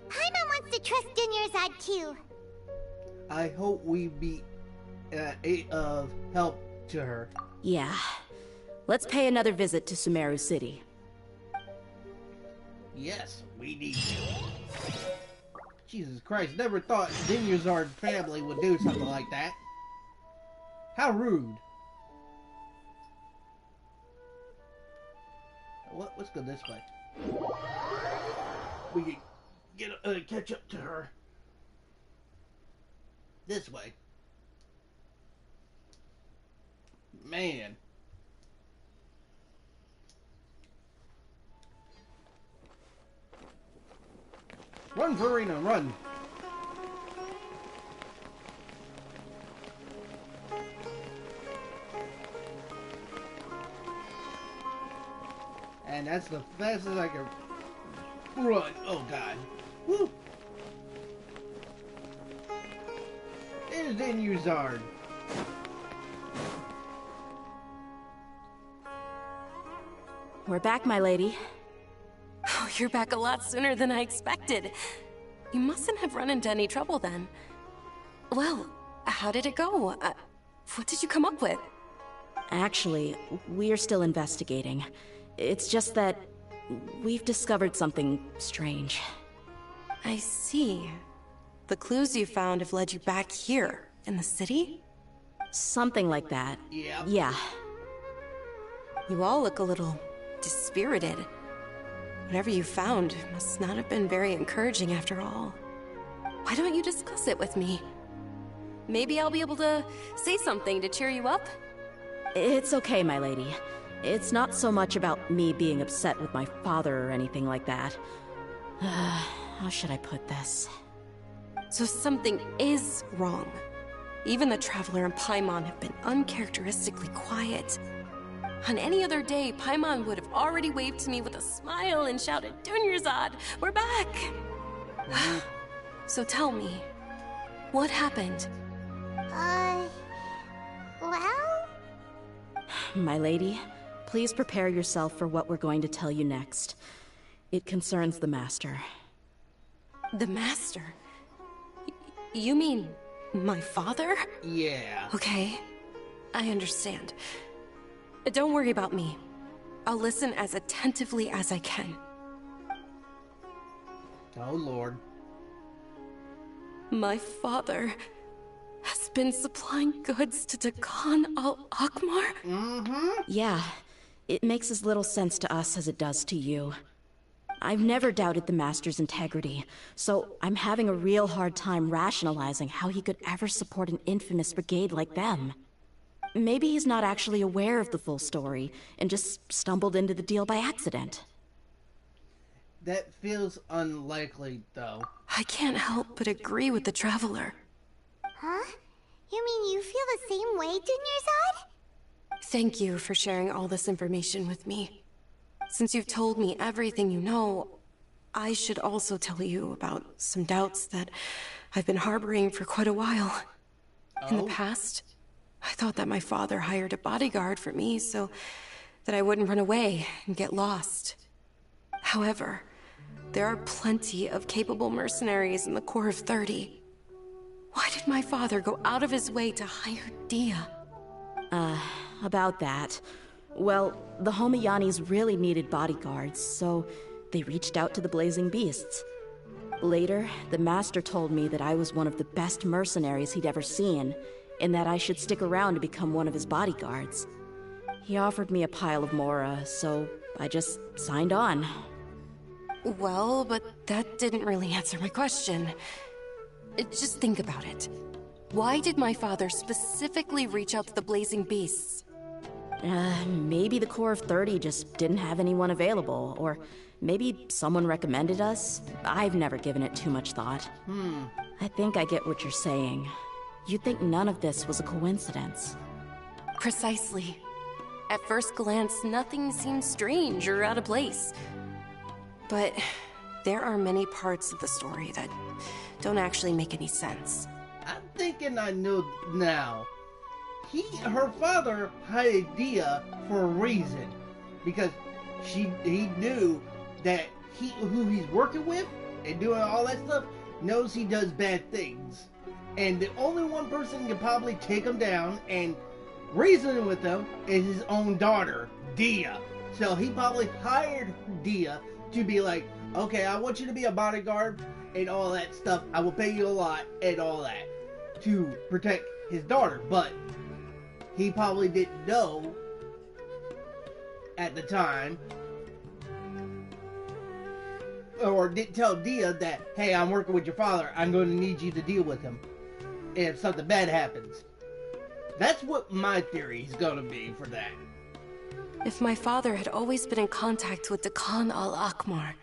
Paimon wants to trust Dunyarzad too. I hope we be of help to her. Yeah. Let's pay another visit to Sumeru City. Yes, we need to. Jesus Christ, never thought Dunyarzad family would do something like that. How rude. Let's go this way. We can get catch up to her. This way. Man. Run, Verena, run! And that's like a run. Oh God. Woo! There's Dunyarzad. We're back, my lady. Oh, you're back a lot sooner than I expected. You mustn't have run into any trouble then. Well, how did it go? What did you come up with? Actually, we're still investigating. It's just that we've discovered something strange. I see. The clues you found have led you back here, in the city? Something like that. Yeah. Yeah. You all look a little dispirited. Whatever you found must not have been very encouraging after all. Why don't you discuss it with me? Maybe I'll be able to say something to cheer you up? It's okay, my lady. It's not so much about me being upset with my father or anything like that. How should I put this? So something is wrong. Even the Traveler and Paimon have been uncharacteristically quiet. On any other day, Paimon would have already waved to me with a smile and shouted, "Dunyarzad, we're back!" So tell me, what happened? Well? My lady, please prepare yourself for what we're going to tell you next. It concerns the Master. The Master? You mean my father? Yeah. Okay, I understand. Don't worry about me. I'll listen as attentively as I can. Oh, Lord. My father has been supplying goods to Dakan al-Akmar? Mm-hmm. Yeah, it makes as little sense to us as it does to you. I've never doubted the Master's integrity, so I'm having a real hard time rationalizing how he could ever support an infamous brigade like them. Maybe he's not actually aware of the full story and just stumbled into the deal by accident. That feels unlikely, though. I can't help but agree with the Traveler. Huh? You mean you feel the same way, Dunyarzad? Thank you for sharing all this information with me. Since you've told me everything you know, I should also tell you about some doubts that I've been harboring for quite a while. In the past, I thought that my father hired a bodyguard for me so that I wouldn't run away and get lost. However, there are plenty of capable mercenaries in the Corps of 30. Why did my father go out of his way to hire Dehya? About that. Well, the Homiyanis really needed bodyguards, so they reached out to the Blazing Beasts. Later, the Master told me that I was one of the best mercenaries he'd ever seen, and that I should stick around to become one of his bodyguards. He offered me a pile of Mora, so I just signed on. Well, but that didn't really answer my question. Just think about it. Why did my father specifically reach out to the Blazing Beasts? Maybe the Corps of 30 just didn't have anyone available, or maybe someone recommended us. I've never given it too much thought. I think I get what you're saying. You'd think none of this was a coincidence. Precisely. At first glance, nothing seems strange or out of place. But there are many parts of the story that don't actually make any sense. I'm thinking I know now. Her father hired Dehya for a reason, because he knew that who he's working with and doing all that stuff knows he does bad things, and the only one person can probably take him down and reason with him is his own daughter, Dehya. So he probably hired Dehya to be like, okay, I want you to be a bodyguard and all that stuff. I will pay you a lot and all that to protect his daughter, but he probably didn't know at the time, or didn't tell Dehya that, hey, I'm working with your father, I'm going to need you to deal with him if something bad happens. That's what my theory is going to be for that. If my father had always been in contact with the Khan al-Akmar,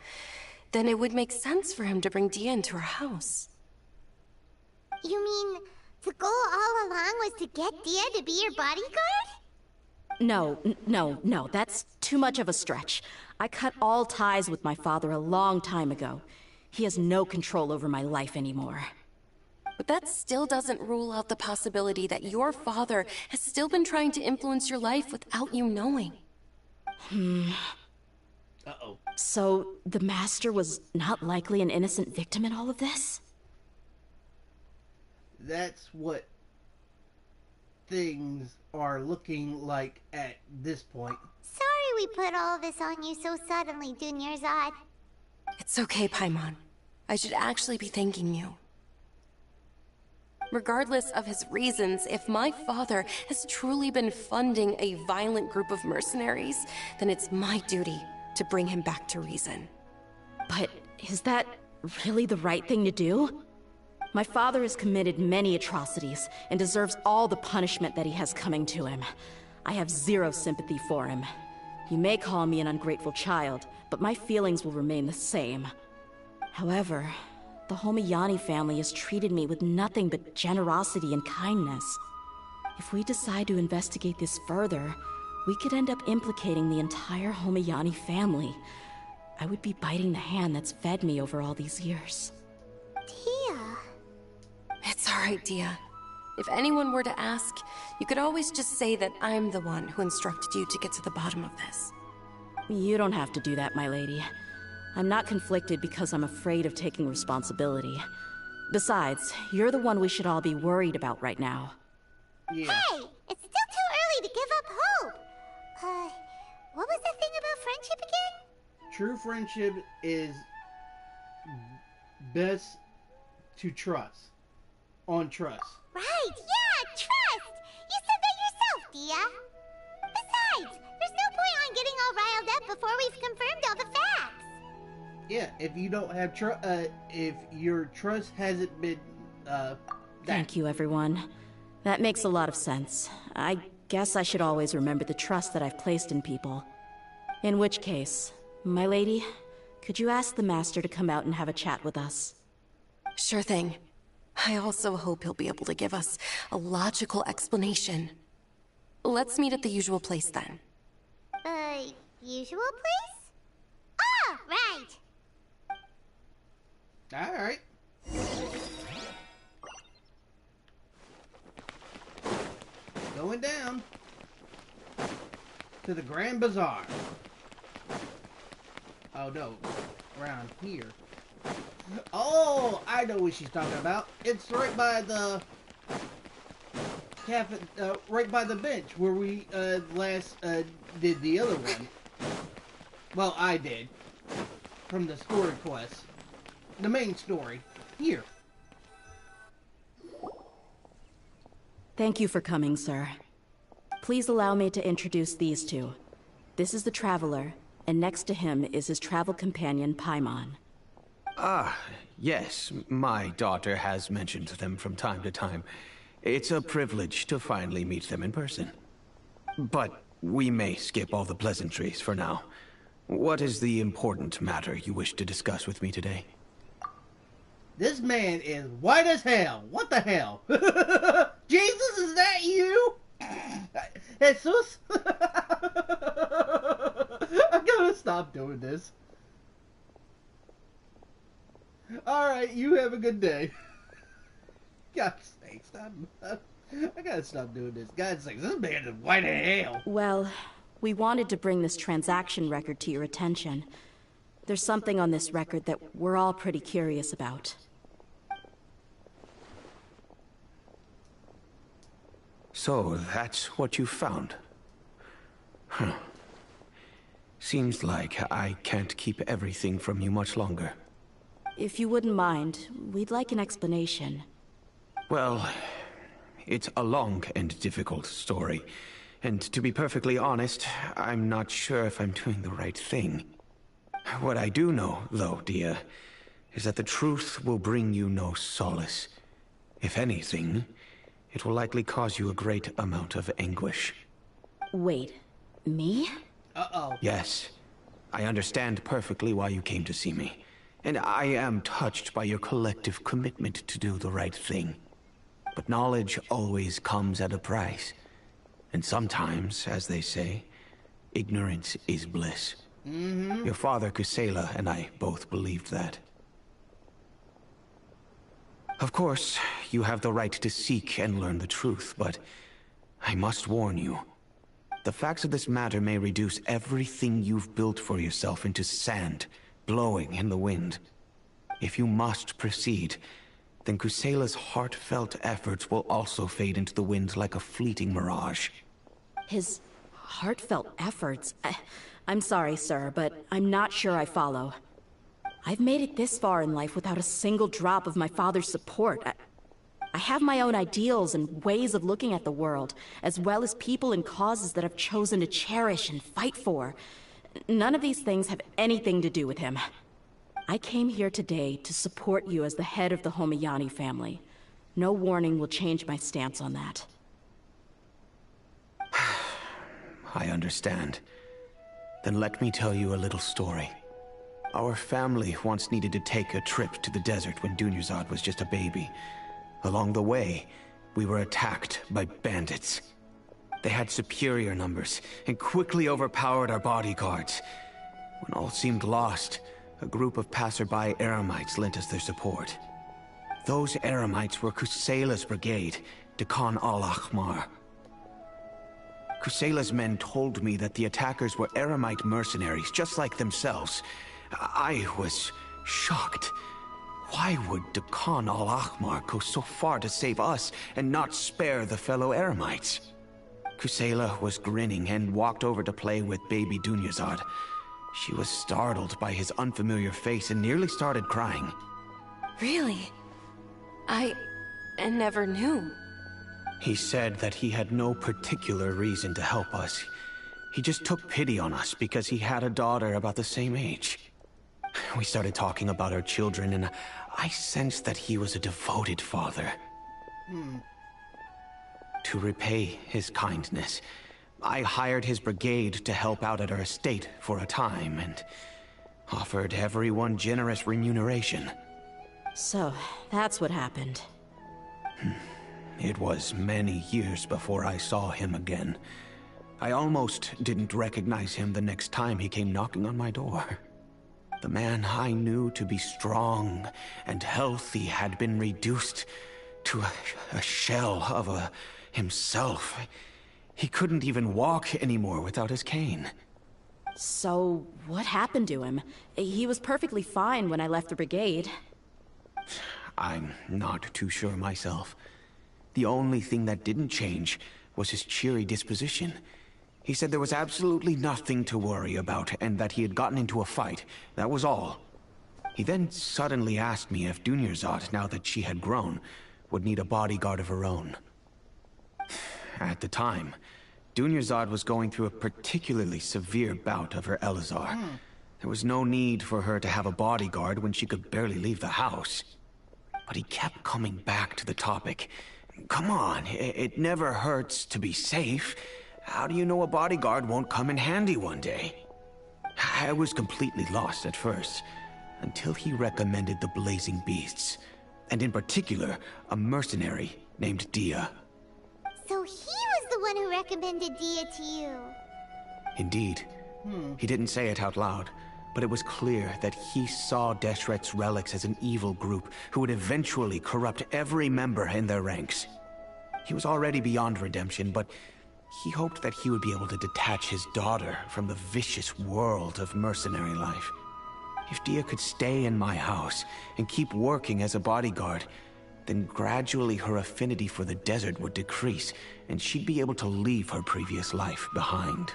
then it would make sense for him to bring Dehya into our house. You mean the goal all along was to get Dehya to be your bodyguard? No, that's too much of a stretch. I cut all ties with my father a long time ago. He has no control over my life anymore. But that still doesn't rule out the possibility that your father has still been trying to influence your life without you knowing. Uh-oh. So, the Master was not likely an innocent victim in all of this? That's what things are looking like at this point. Sorry we put all this on you so suddenly, Dunyarzad. It's okay, Paimon. I should actually be thanking you. Regardless of his reasons, if my father has truly been funding a violent group of mercenaries, then it's my duty to bring him back to reason. But is that really the right thing to do? My father has committed many atrocities and deserves all the punishment that he has coming to him. I have zero sympathy for him. You may call me an ungrateful child, but my feelings will remain the same. However, the Homayani family has treated me with nothing but generosity and kindness. If we decide to investigate this further, we could end up implicating the entire Homayani family. I would be biting the hand that's fed me over all these years. Dehya. It's alright, Dehya. If anyone were to ask, you could always just say that I'm the one who instructed you to get to the bottom of this. You don't have to do that, my lady. I'm not conflicted because I'm afraid of taking responsibility. Besides, you're the one we should all be worried about right now. Yeah. Hey! It's still too early to give up hope! What was the thing about friendship again? True friendship is best to trust. On trust. Right, yeah, trust! You said that yourself, Dehya! Besides, there's no point on getting all riled up before we've confirmed all the facts! Yeah, if you don't have if your trust hasn't been, Thank you, everyone. That makes a lot of sense. I guess I should always remember the trust that I've placed in people. In which case, my lady, could you ask the Master to come out and have a chat with us? Sure thing. I also hope he'll be able to give us a logical explanation. Let's meet at the usual place then. Usual place? Ah, right! Alright. Going down to the Grand Bazaar. Oh no, around here. Oh, I know what she's talking about. It's right by the cafe, right by the bench where we last did the other one. Well, I did from the story quest. the main story. Here. Thank you for coming, sir. Please allow me to introduce these two. This is the Traveler, and next to him is his travel companion, Paimon. Ah, yes. My daughter has mentioned them from time to time. It's a privilege to finally meet them in person. But we may skip all the pleasantries for now. What is the important matter you wish to discuss with me today? This man is white as hell. What the hell? Jesus, is that you? Jesus? I gotta stop doing this. Alright, you have a good day. God's sakes, I gotta stop doing this. God's sakes, this man is white as hell. Well, we wanted to bring this transaction record to your attention. There's something on this record that we're all pretty curious about. So, that's what you found? Huh. Seems like I can't keep everything from you much longer. If you wouldn't mind, we'd like an explanation. Well, it's a long and difficult story. And to be perfectly honest, I'm not sure if I'm doing the right thing. What I do know, though, Dehya, is that the truth will bring you no solace. If anything, it will likely cause you a great amount of anguish. Wait, me? Uh-oh. Yes. I understand perfectly why you came to see me. And I am touched by your collective commitment to do the right thing. But knowledge always comes at a price. And sometimes, as they say, ignorance is bliss. Mm-hmm. Your father, Kusela, and I both believed that. Of course, you have the right to seek and learn the truth, but I must warn you. The facts of this matter may reduce everything you've built for yourself into sand, blowing in the wind. If you must proceed, then Kusela's heartfelt efforts will also fade into the wind like a fleeting mirage. His heartfelt efforts? I'm sorry, sir, but I'm not sure I follow. I've made it this far in life without a single drop of my father's support. I have my own ideals and ways of looking at the world, as well as people and causes that I've chosen to cherish and fight for. None of these things have anything to do with him. I came here today to support you as the head of the Homiyani family. No warning will change my stance on that. I understand. Then let me tell you a little story. Our family once needed to take a trip to the desert when Dunyazad was just a baby. Along the way, we were attacked by bandits. They had superior numbers and quickly overpowered our bodyguards. When all seemed lost, a group of passerby Eremites lent us their support. Those Eremites were Kusela's brigade, Dekan al-Ahmar. Kusela's men told me that the attackers were Eremite mercenaries, just like themselves. I was shocked. Why would Dekan al-Ahmar go so far to save us and not spare the fellow Eremites? Kusela was grinning and walked over to play with baby Dunyazad. She was startled by his unfamiliar face and nearly started crying. Really? I never knew. He said that he had no particular reason to help us. He just took pity on us because he had a daughter about the same age. We started talking about our children, and I sensed that he was a devoted father. To repay his kindness, I hired his brigade to help out at our estate for a time, and offered everyone generous remuneration. So, that's what happened. It was many years before I saw him again. I almost didn't recognize him the next time he came knocking on my door. The man I knew to be strong and healthy had been reduced to a shell of himself. He couldn't even walk anymore without his cane. So, what happened to him? He was perfectly fine when I left the brigade. I'm not too sure myself. The only thing that didn't change was his cheery disposition. He said there was absolutely nothing to worry about, and that he had gotten into a fight. That was all. He then suddenly asked me if Dunyarzad, now that she had grown, would need a bodyguard of her own. At the time, Dunyarzad was going through a particularly severe bout of her Elazar. There was no need for her to have a bodyguard when she could barely leave the house. But he kept coming back to the topic. Come on, it never hurts to be safe. How do you know a bodyguard won't come in handy one day? I was completely lost at first, until he recommended the Blazing Beasts, and in particular, a mercenary named Dehya. So he was the one who recommended Dehya to you. Indeed. He didn't say it out loud, but it was clear that he saw Deshret's relics as an evil group who would eventually corrupt every member in their ranks. He was already beyond redemption, but he hoped that he would be able to detach his daughter from the vicious world of mercenary life. If Dehya could stay in my house and keep working as a bodyguard, then gradually her affinity for the desert would decrease, and she'd be able to leave her previous life behind.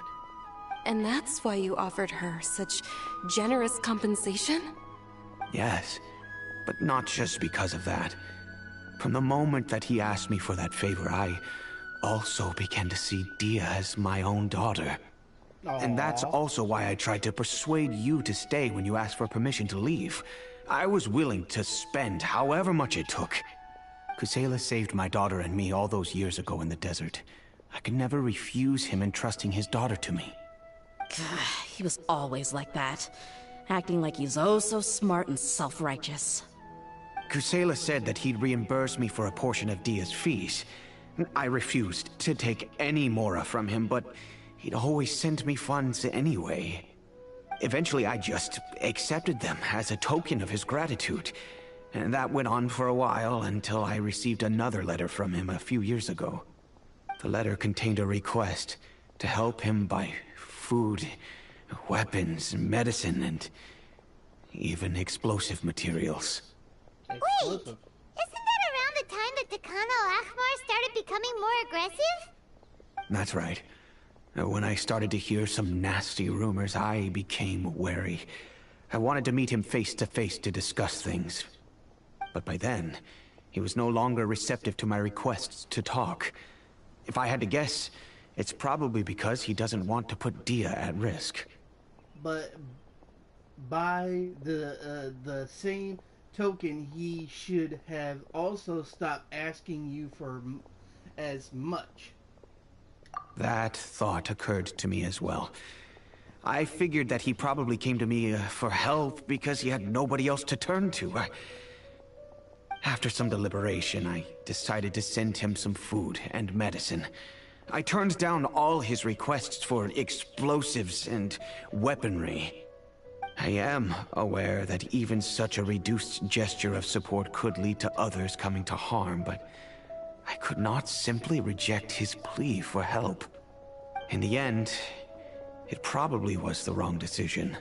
And that's why you offered her such generous compensation? Yes, but not just because of that. From the moment that he asked me for that favor, I also began to see Dehya as my own daughter. Aww. And that's also why I tried to persuade you to stay when you asked for permission to leave. I was willing to spend however much it took. Kusela saved my daughter and me all those years ago in the desert. I could never refuse him entrusting his daughter to me. He was always like that, acting like he's oh so smart and self-righteous. Kusela said that he'd reimburse me for a portion of Dehya's fees. I refused to take any Mora from him, but he'd always sent me funds anyway. Eventually, I just accepted them as a token of his gratitude. And that went on for a while until I received another letter from him a few years ago. The letter contained a request to help him buy food, weapons, medicine, and even explosive materials. Wait, isn't that around the time that Dakan al-Ahmar started becoming more aggressive? That's right. When I started to hear some nasty rumors, I became wary. I wanted to meet him face to face to discuss things. But by then, he was no longer receptive to my requests to talk. If I had to guess, it's probably because he doesn't want to put Dehya at risk. But by the same token, he should have also stopped asking you for as much. That thought occurred to me as well. I figured that he probably came to me for help because he had nobody else to turn to. After some deliberation, I decided to send him some food and medicine. I turned down all his requests for explosives and weaponry. I am aware that even such a reduced gesture of support could lead to others coming to harm, but I could not simply reject his plea for help. In the end, it probably was the wrong decision.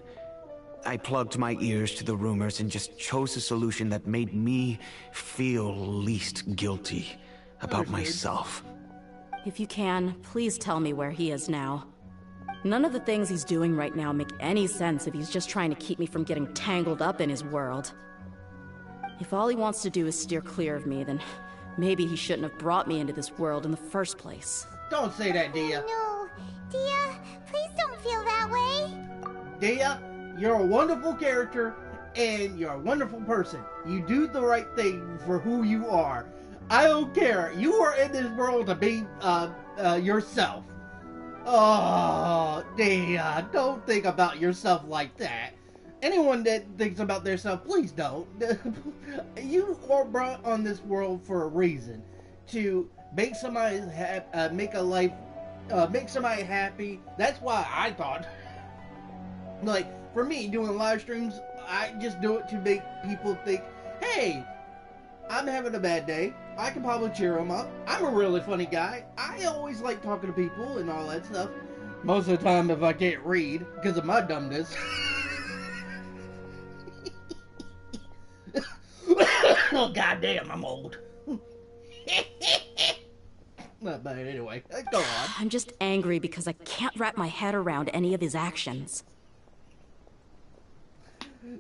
I plugged my ears to the rumors and just chose a solution that made me feel least guilty about myself. If you can, please tell me where he is now. None of the things he's doing right now make any sense if he's just trying to keep me from getting tangled up in his world. If all he wants to do is steer clear of me, then maybe he shouldn't have brought me into this world in the first place. Don't say that, Dehya. No, Dehya, please don't feel that way. Dehya, you're a wonderful character, and you're a wonderful person. You do the right thing for who you are. I don't care. You are in this world to be yourself. Oh, Dehya, don't think about yourself like that. Anyone that thinks about themselves, please don't. You are brought on this world for a reason, to make somebody make somebody happy. That's why I thought, like, for me, doing live streams, I just do it to make people think, hey, I'm having a bad day. I can probably cheer them up. I'm a really funny guy. I always like talking to people and all that stuff. Most of the time, if I can't read, because of my dumbness. Oh, goddamn, I'm old. But anyway, go on. I'm just angry because I can't wrap my head around any of his actions.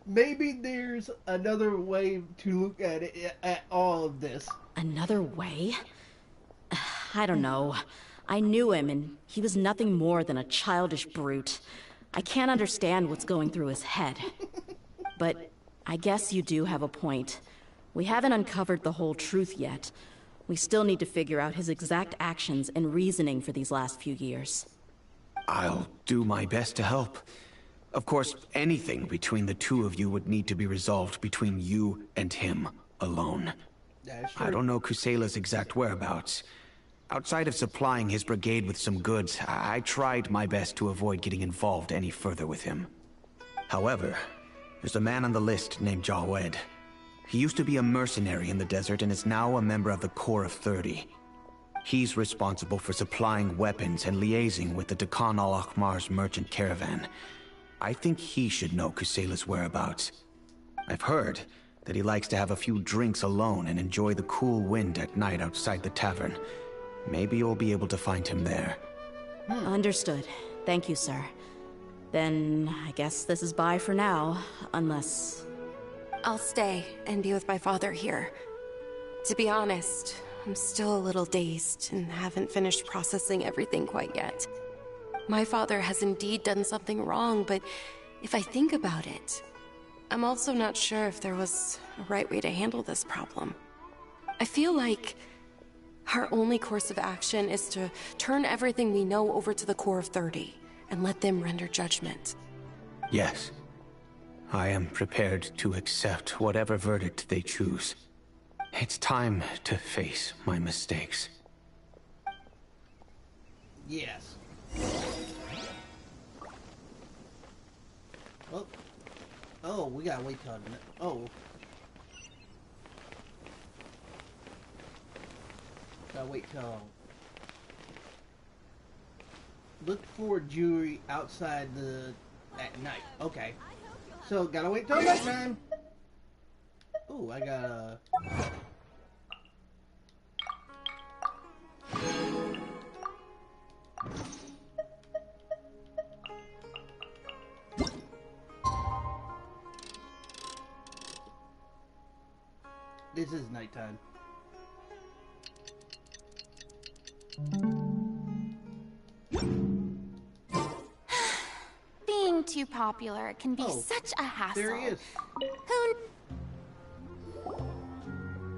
Maybe there's another way to look at it, at all of this. Another way? I don't know. I knew him, and he was nothing more than a childish brute. I can't understand what's going through his head. But I guess you do have a point. We haven't uncovered the whole truth yet. We still need to figure out his exact actions and reasoning for these last few years. I'll do my best to help. Of course, anything between the two of you would need to be resolved between you and him alone. I don't know Kusela's exact whereabouts. Outside of supplying his brigade with some goods, I tried my best to avoid getting involved any further with him. However, there's a man on the list named Jawed. He used to be a mercenary in the desert and is now a member of the Corps of 30. He's responsible for supplying weapons and liaising with the Dekhan al-Akhmar's merchant caravan. I think he should know Kusela's whereabouts. I've heard that he likes to have a few drinks alone and enjoy the cool wind at night outside the tavern. Maybe you'll be able to find him there. Understood. Thank you, sir. Then I guess this is bye for now, unless... I'll stay and be with my father here. To be honest, I'm still a little dazed and haven't finished processing everything quite yet. My father has indeed done something wrong, but if I think about it, I'm also not sure if there was a right way to handle this problem. I feel like our only course of action is to turn everything we know over to the Corps of 30 and let them render judgment. Yes. I am prepared to accept whatever verdict they choose. It's time to face my mistakes. Yes. Oh, we gotta wait till a minute. Oh. Gotta wait till... Look for jewelry outside at night. Okay. So, gotta wait till nighttime. Ooh, I got a... This is nighttime. Being too popular can be such a hassle. There he is.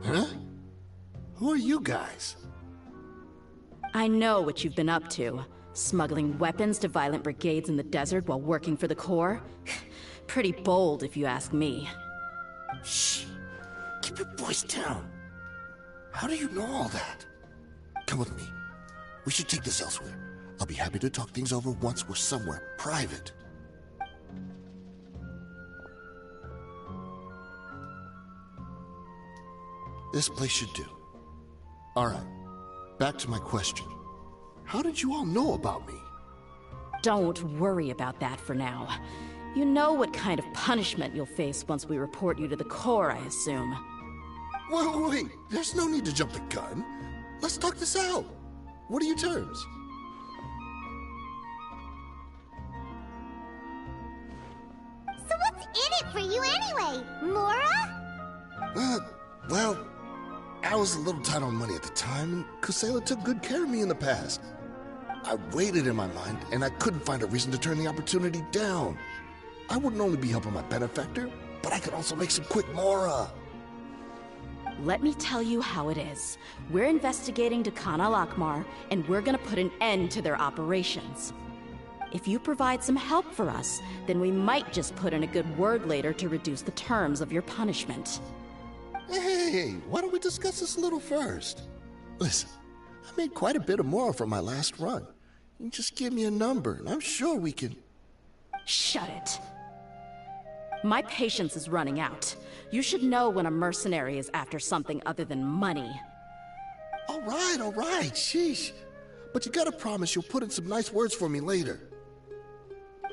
Huh? Who are you guys? I know what you've been up to. Smuggling weapons to violent brigades in the desert while working for the Corps? Pretty bold, if you ask me. Shh. Keep your voice down. How do you know all that? Come with me. We should take this elsewhere. I'll be happy to talk things over once we're somewhere private. This place should do. Alright, back to my question. How did you all know about me? Don't worry about that for now. You know what kind of punishment you'll face once we report you to the Corps, I assume. Wait, there's no need to jump the gun. Let's talk this out. What are your terms? So what's in it for you anyway, Mora? Well, I was a little tight on money at the time, and Kusela took good care of me in the past. I weighed it in my mind, and I couldn't find a reason to turn the opportunity down. I wouldn't only be helping my benefactor, but I could also make some quick Mora. Let me tell you how it is. We're investigating Dekhan al-Akhmar, and we're gonna put an end to their operations. If you provide some help for us, then we might just put in a good word later to reduce the terms of your punishment. Hey, why don't we discuss this a little first? Listen, I made quite a bit of Mora from my last run. You just give me a number, and I'm sure we can... Shut it. My patience is running out. You should know when a mercenary is after something other than money. All right, sheesh. But you gotta promise you'll put in some nice words for me later.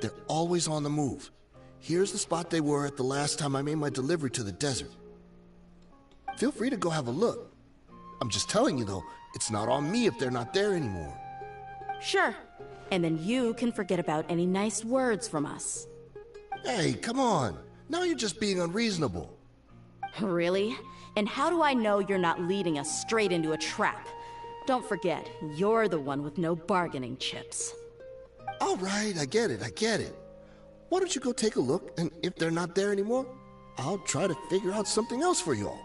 They're always on the move. Here's the spot they were at the last time I made my delivery to the desert. Feel free to go have a look. I'm just telling you though, it's not on me if they're not there anymore. Sure. And then you can forget about any nice words from us. Hey, come on. Now you're just being unreasonable. Really? And how do I know you're not leading us straight into a trap? Don't forget, you're the one with no bargaining chips. All right, I get it. Why don't you go take a look, and if they're not there anymore, I'll try to figure out something else for you all.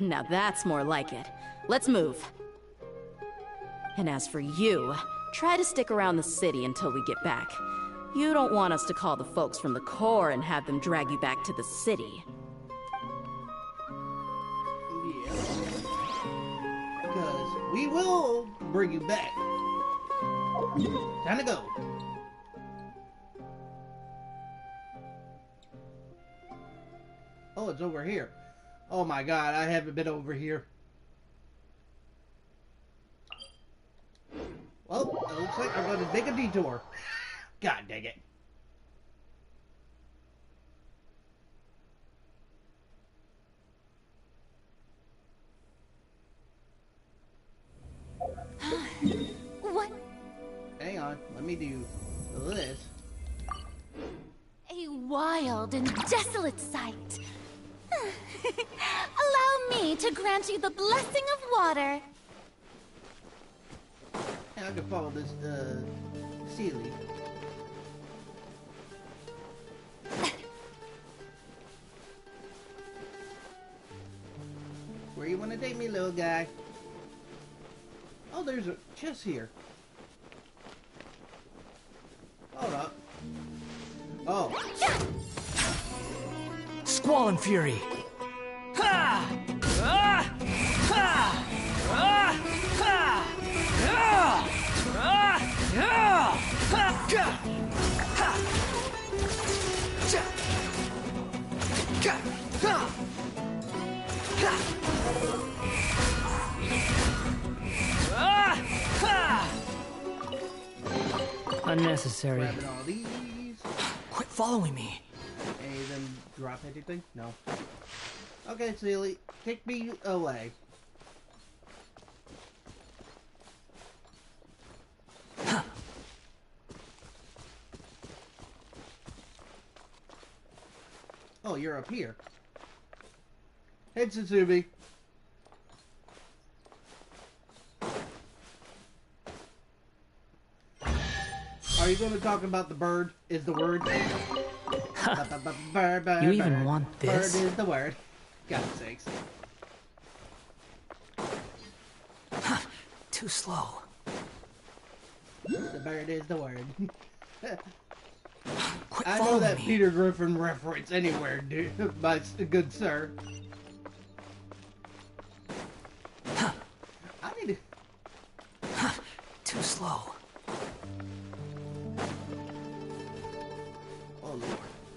Now that's more like it. Let's move. And as for you, try to stick around the city until we get back. You don't want us to call the folks from the Corps and have them drag you back to the city. Yeah. Because we will bring you back. Time to go. Oh, it's over here. Oh my god, I haven't been over here. Well, it looks like I'm going to take a detour. God dang it. What? Hang on, let me do this. A wild and desolate sight. Allow me to grant you the blessing of water. I can follow this, Sealy. Where you want to take me, little guy? Oh, there's a chest here. Hold up. Oh. Squall and Fury. Ha! Ah! Ha! Ah! Ha! Ah! Ah! Ah! Ha! Ga! Ha! Ja! Ga! Ha! Ha! Ah! Ha! Unnecessary. Grabbing all these. Quit following me. Any of them drop anything? No. Okay, Sealy, take me away. Huh. Oh, you're up here. Hey, Tsutsubi. Are you going to talk about the bird? Is the word? Bird, You even want this? Bird is the word. God's sakes. Too slow. The bird is the word. Quit I know following that me. Peter Griffin reference anywhere, dude. My good sir. I need to... Too slow. Oh, Lord.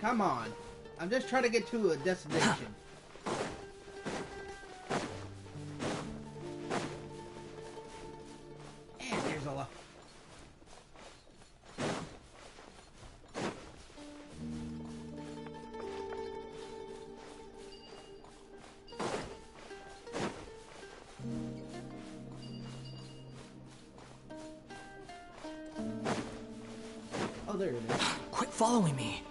Come on. I'm just trying to get to a destination. And there's a lot. Oh, there it is. Quit following me.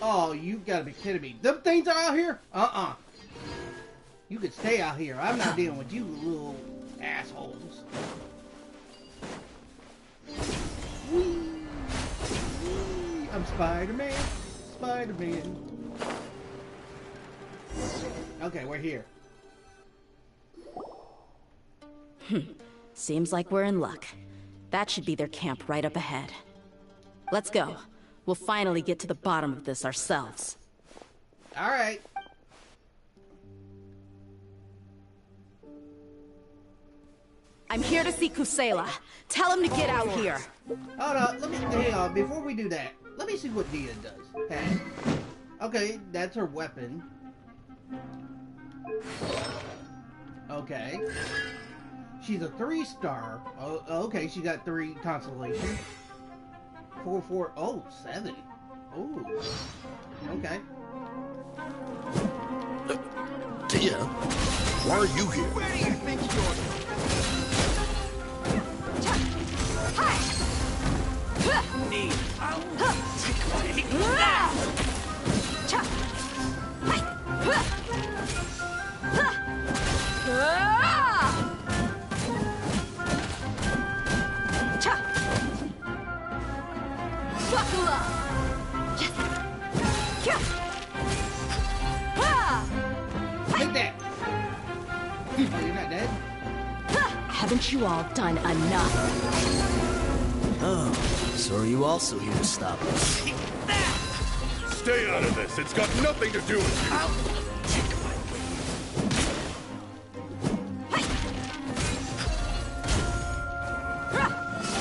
Oh, you gotta be kidding me. Them things are out here? You could stay out here. I'm not dealing with you little assholes. Whee! Whee! I'm Spider-Man. Spider-Man. Okay, we're here. Seems like we're in luck. That should be their camp right up ahead. Let's go. We'll finally get to the bottom of this ourselves. Alright. I'm here to see Kusela. Tell him to get out here. Hold on, hang on, before we do that, let me see what Dehya does. Hey. Okay, that's her weapon. Okay. She's a 3-star. Oh, okay, she got 3 constellations. 4, oh, 7. Ooh. Okay. Dehya, why are you here? Where do you think you're need. Take that! Buckle up! Take that! You're not dead? Haven't you all done enough? Oh, so are you also here to stop us? Stay out of this. It's got nothing to do with you.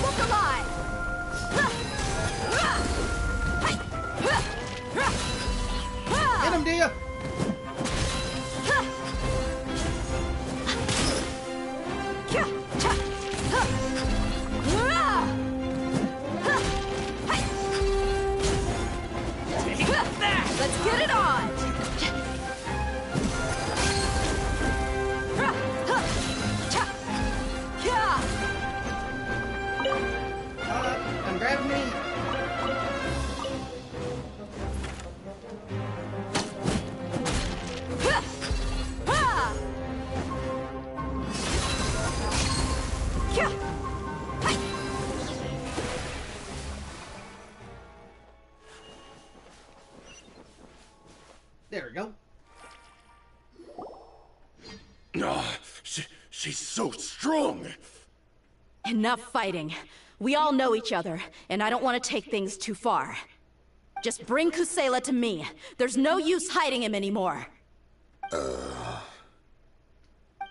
Look alive! Get him, Dehya! Let's get it on! I'm grabbing me. There we go. Oh, she's so strong. Enough fighting. We all know each other, and I don't want to take things too far. Just bring Kusela to me. There's no use hiding him anymore.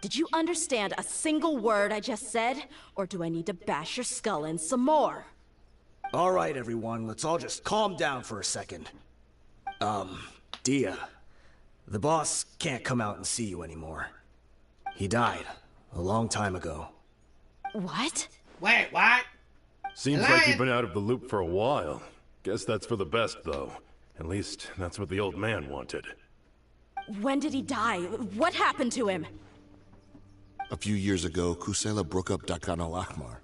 Did you understand a single word I just said? Or do I need to bash your skull in some more? All right, everyone, let's all just calm down for a second. Dehya, the boss can't come out and see you anymore. He died a long time ago. What? Wait, what? Seems like you've been out of the loop for a while. Guess that's for the best, though. At least, that's what the old man wanted. When did he die? What happened to him? A few years ago, Kusela broke up Dakan al-Ahmar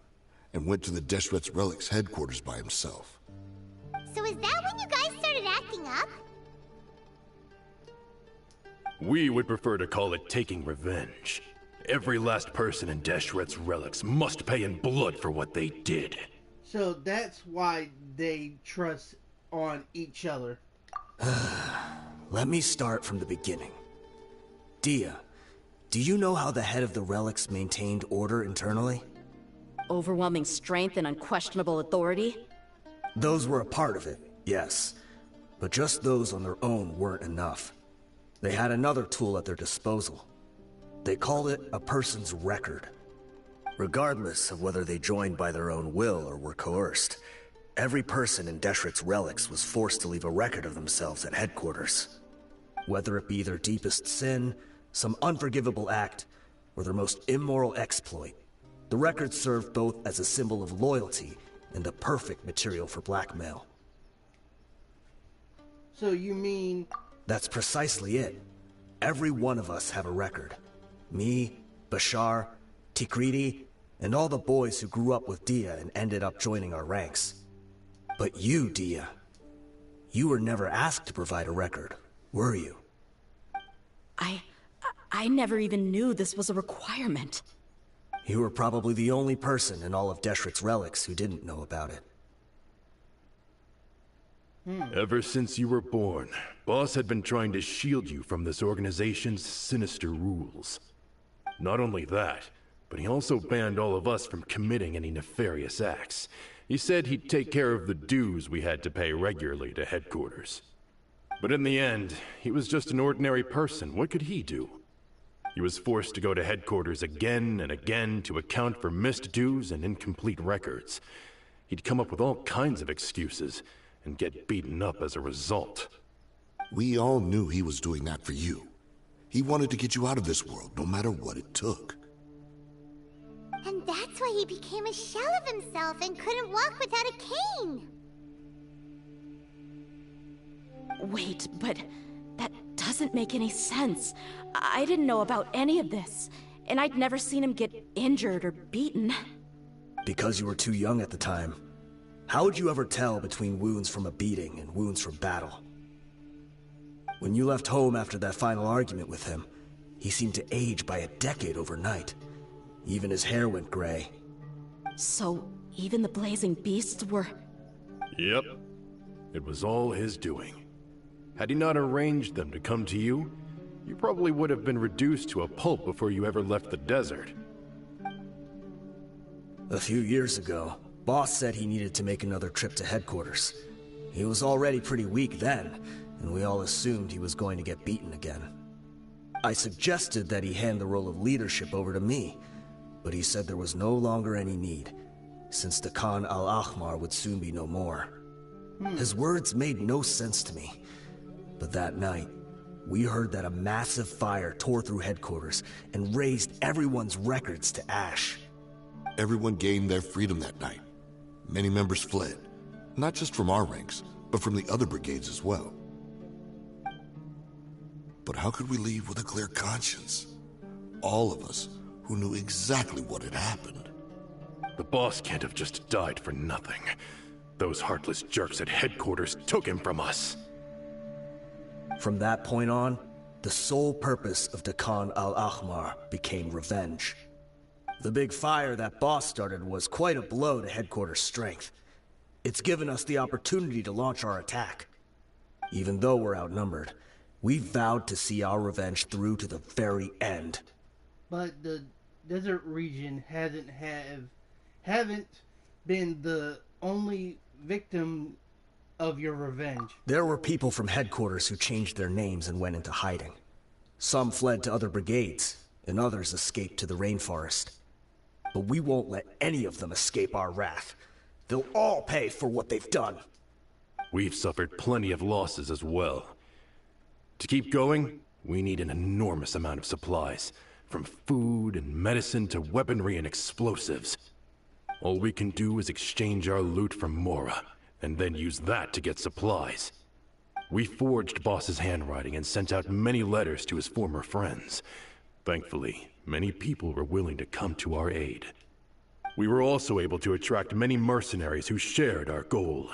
and went to the Deshret's Relics headquarters by himself. So is that when you guys started acting up? We would prefer to call it taking revenge. Every last person in Deshret's Relics must pay in blood for what they did. So that's why they trust on each other. Let me start from the beginning. Dehya, do you know how the head of the Relics maintained order internally? Overwhelming strength and unquestionable authority? Those were a part of it, yes. But just those on their own weren't enough. They had another tool at their disposal. They called it a person's record. Regardless of whether they joined by their own will or were coerced, every person in Deshret's Relics was forced to leave a record of themselves at headquarters. Whether it be their deepest sin, some unforgivable act, or their most immoral exploit, the record served both as a symbol of loyalty and the perfect material for blackmail. So you mean... That's precisely it. Every one of us have a record. Me, Bashar, Tikriti, and all the boys who grew up with Dehya and ended up joining our ranks. But you, Dehya, you were never asked to provide a record, were you? I never even knew this was a requirement. You were probably the only person in all of Deshret's Relics who didn't know about it. Ever since you were born, Boss had been trying to shield you from this organization's sinister rules. Not only that, but he also banned all of us from committing any nefarious acts. He said he'd take care of the dues we had to pay regularly to headquarters. But in the end, he was just an ordinary person. What could he do? He was forced to go to headquarters again and again to account for missed dues and incomplete records. He'd come up with all kinds of excuses and get beaten up as a result. We all knew he was doing that for you. He wanted to get you out of this world, no matter what it took. And that's why he became a shell of himself and couldn't walk without a cane. Wait, but that doesn't make any sense. I didn't know about any of this, and I'd never seen him get injured or beaten. Because you were too young at the time. How would you ever tell between wounds from a beating and wounds from battle? When you left home after that final argument with him, he seemed to age by a decade overnight. Even his hair went gray. So, even the blazing beasts were... Yep. It was all his doing. Had he not arranged them to come to you, you probably would have been reduced to a pulp before you ever left the desert. A few years ago, Boss said he needed to make another trip to headquarters. He was already pretty weak then, and we all assumed he was going to get beaten again. I suggested that he hand the role of leadership over to me, but he said there was no longer any need, since the Khan al-Ahmar would soon be no more. His words made no sense to me, but that night, we heard that a massive fire tore through headquarters and razed everyone's records to ash. Everyone gained their freedom that night. Many members fled, not just from our ranks, but from the other brigades as well. But how could we leave with a clear conscience? All of us who knew exactly what had happened. The boss can't have just died for nothing. Those heartless jerks at headquarters took him from us. From that point on, the sole purpose of the Khan al-Ahmar became revenge. The big fire that Boss started was quite a blow to headquarters' strength. It's given us the opportunity to launch our attack. Even though we're outnumbered, we vowed to see our revenge through to the very end. But the desert region haven't been the only victim of your revenge. There were people from headquarters who changed their names and went into hiding. Some fled to other brigades, and others escaped to the rainforest. But we won't let any of them escape our wrath. They'll all pay for what they've done. We've suffered plenty of losses as well. To keep going, we need an enormous amount of supplies, from food and medicine to weaponry and explosives. All we can do is exchange our loot from Mora, and then use that to get supplies. We forged Boss's handwriting and sent out many letters to his former friends. Thankfully, many people were willing to come to our aid. We were also able to attract many mercenaries who shared our goal.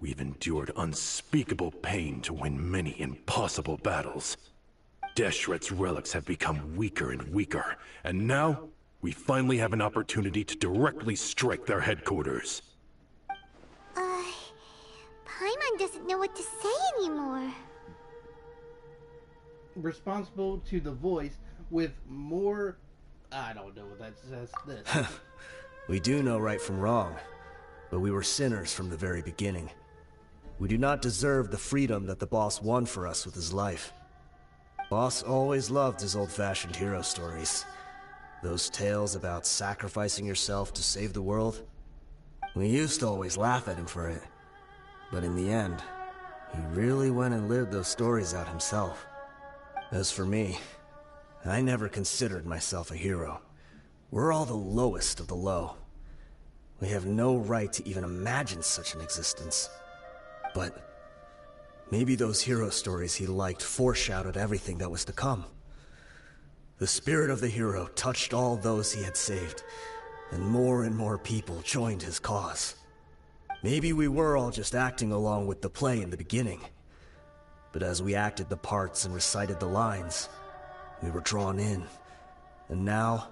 We've endured unspeakable pain to win many impossible battles. Deshret's relics have become weaker and weaker, and now we finally have an opportunity to directly strike their headquarters. Paimon doesn't know what to say anymore. Responsible to the voice with more... I don't know what that says. This. We do know right from wrong, but we were sinners from the very beginning. We do not deserve the freedom that the boss won for us with his life. Boss always loved his old-fashioned hero stories. Those tales about sacrificing yourself to save the world. We used to always laugh at him for it. But in the end, he really went and lived those stories out himself. As for me, I never considered myself a hero. We're all the lowest of the low. We have no right to even imagine such an existence. But maybe those hero stories he liked foreshadowed everything that was to come. The spirit of the hero touched all those he had saved, and more people joined his cause. Maybe we were all just acting along with the play in the beginning. But as we acted the parts and recited the lines, we were drawn in. And now,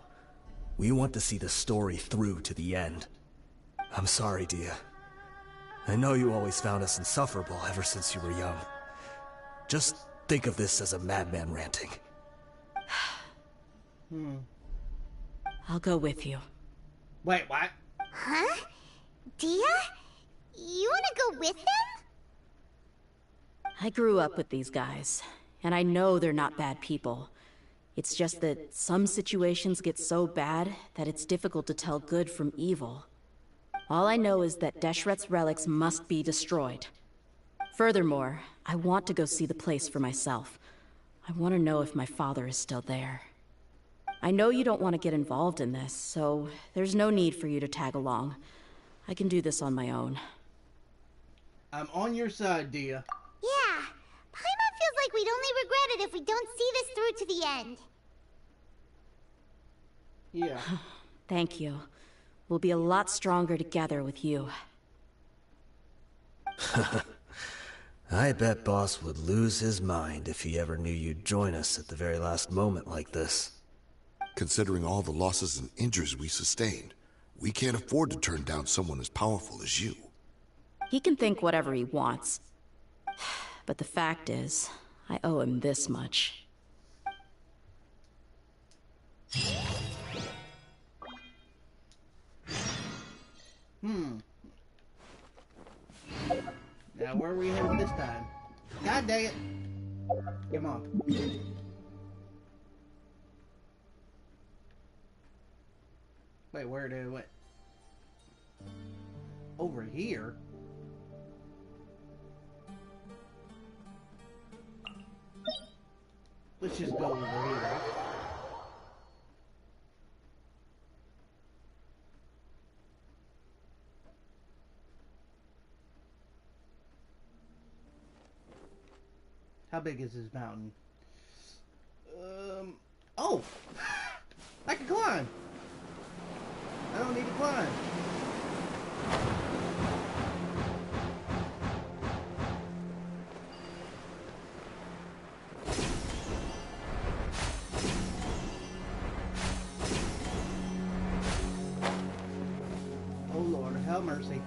we want to see the story through to the end. I'm sorry, Dehya. I know you always found us insufferable ever since you were young. Just think of this as a madman ranting. I'll go with you. Wait, what? Huh? Dehya? You wanna go with them? I grew up with these guys, and I know they're not bad people. It's just that some situations get so bad that it's difficult to tell good from evil. All I know is that Deshret's relics must be destroyed. Furthermore, I want to go see the place for myself. I want to know if my father is still there. I know you don't want to get involved in this, so there's no need for you to tag along. I can do this on my own. I'm on your side, Dehya. Yeah, Paimon feels like we'd only regret it if we don't see this through to the end. Yeah. Thank you. We'll be a lot stronger together with you. I bet Boss would lose his mind if he ever knew you'd join us at the very last moment like this. Considering all the losses and injuries we sustained, we can't afford to turn down someone as powerful as you. He can think whatever he wants. But the fact is, I owe him this much. Now where are we headed this time? God dang it! Come on. Wait, where did it went? Over here? Let's just go over here. How big is this mountain? Oh! I can climb! I don't need to climb. Oh Lord, have mercy.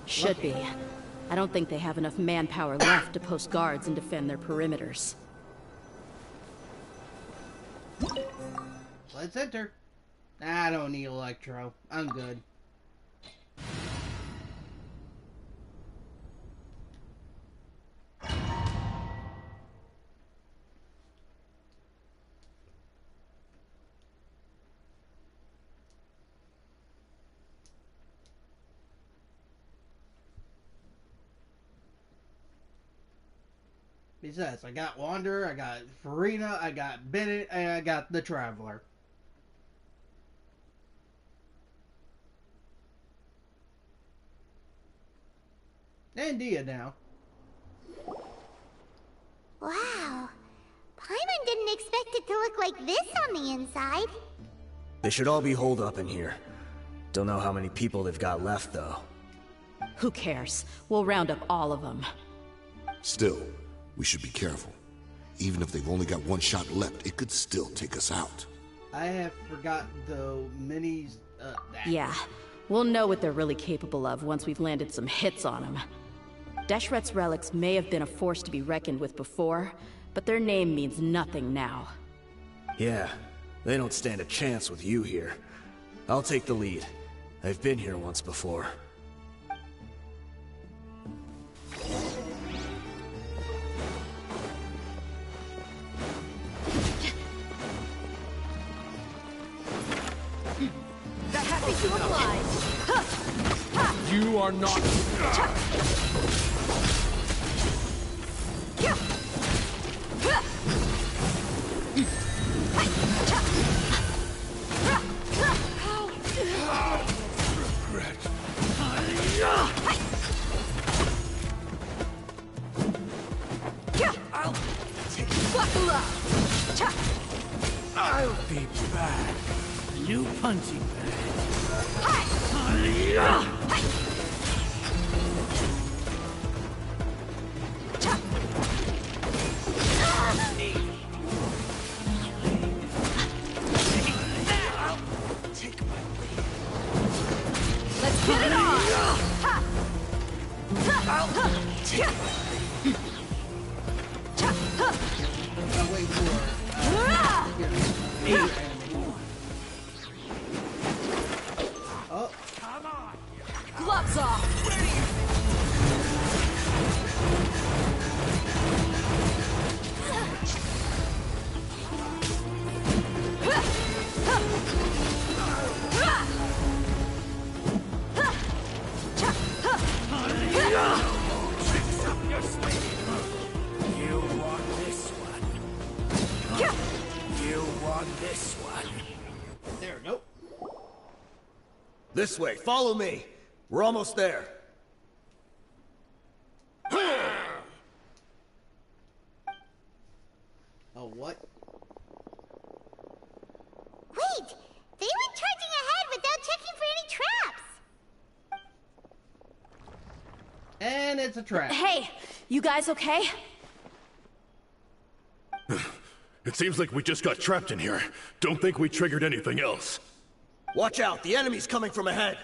Should be. I don't think they have enough manpower left to post guards and defend their perimeters. Let's enter. I don't need Electro. I'm good. Besides, I got Wanderer, I got Farina, I got Bennett, and I got the Traveler. And Dehya now. Wow. Paimon didn't expect it to look like this on the inside. They should all be holed up in here. Don't know how many people they've got left, though. Who cares? We'll round up all of them. Still, we should be careful. Even if they've only got one shot left, it could still take us out. I have forgot the minis. Yeah, we'll know what they're really capable of once we've landed some hits on them. Deshret's relics may have been a force to be reckoned with before, but their name means nothing now. Yeah, they don't stand a chance with you here. I'll take the lead. I've been here once before. You are not. Buckle up! I'll be back. New punching bag. Let's get it on! I'll wait for Oh. Come on! Gloves off! You want this one? This way, follow me. We're almost there. Oh, what? Wait! They went charging ahead without checking for any traps! And it's a trap. Hey, you guys okay? It seems like we just got trapped in here. Don't think we triggered anything else. Watch out, the enemy's coming from ahead.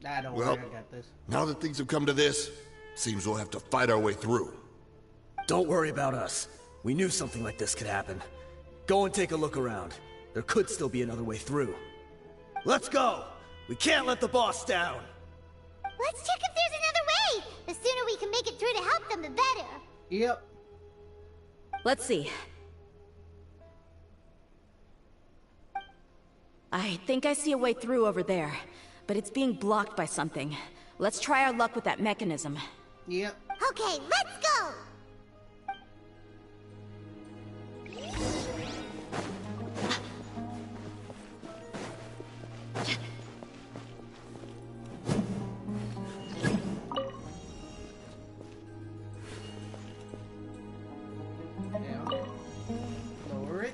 I don't Well, worry, I got this. now that things have come to this, seems we'll have to fight our way through. Don't worry about us. We knew something like this could happen. Go and take a look around. There could still be another way through. Let's go! We can't let the boss down! Let's check if there's another way! The sooner we can make it through to help them, the better. Yep. Let's see. I think I see a way through over there, but it's being blocked by something. Let's try our luck with that mechanism. Yep. Okay, let's go! Down. Lower it.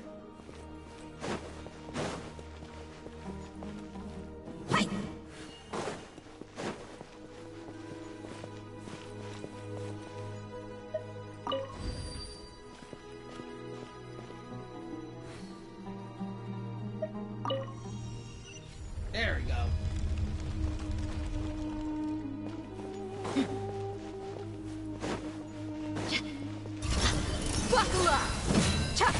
There we go. Buckle up! Chuck!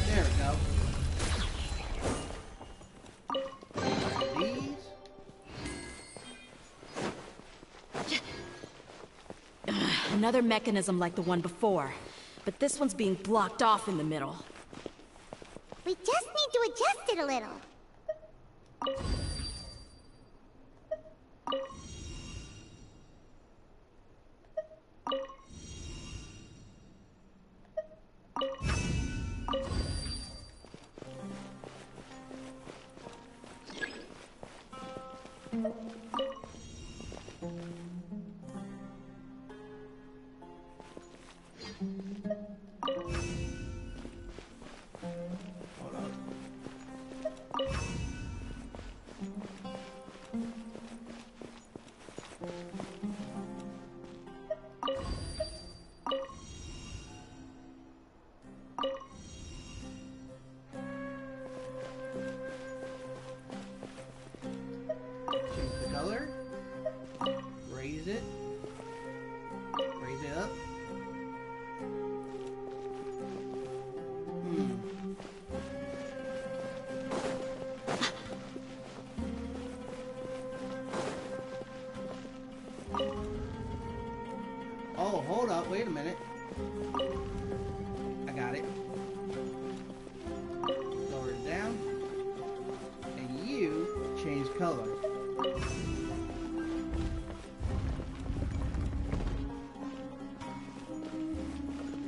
There we go. These. Another mechanism like the one before, but this one's being blocked off in the middle. We just need to adjust it a little. Hold on. Change the color. Raise it. Raise it up. Oh, hold up, wait a minute. I got it. Lower it down. And you change color.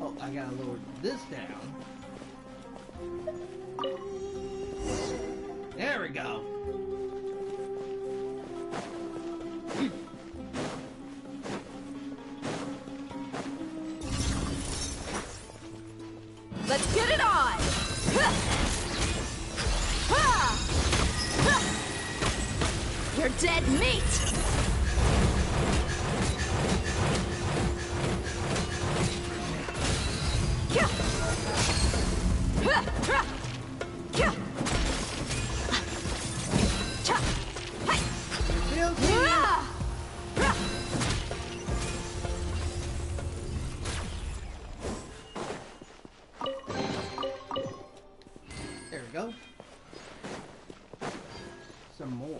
Oh, I gotta lower this down. There we go. Let's get it on! You're dead meat! There we go. Some more.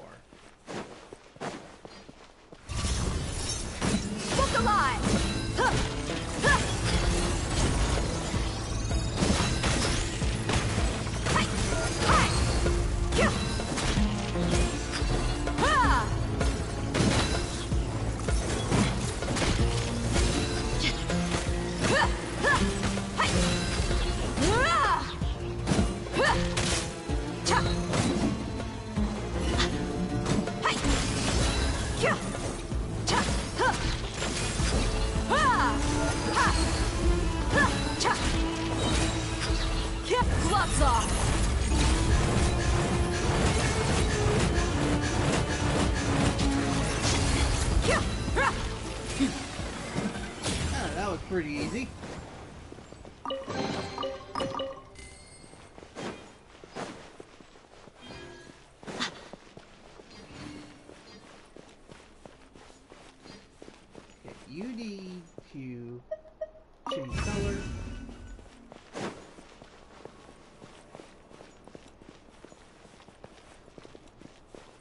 gloves off! Oh, that was pretty easy. Okay, you need to change color.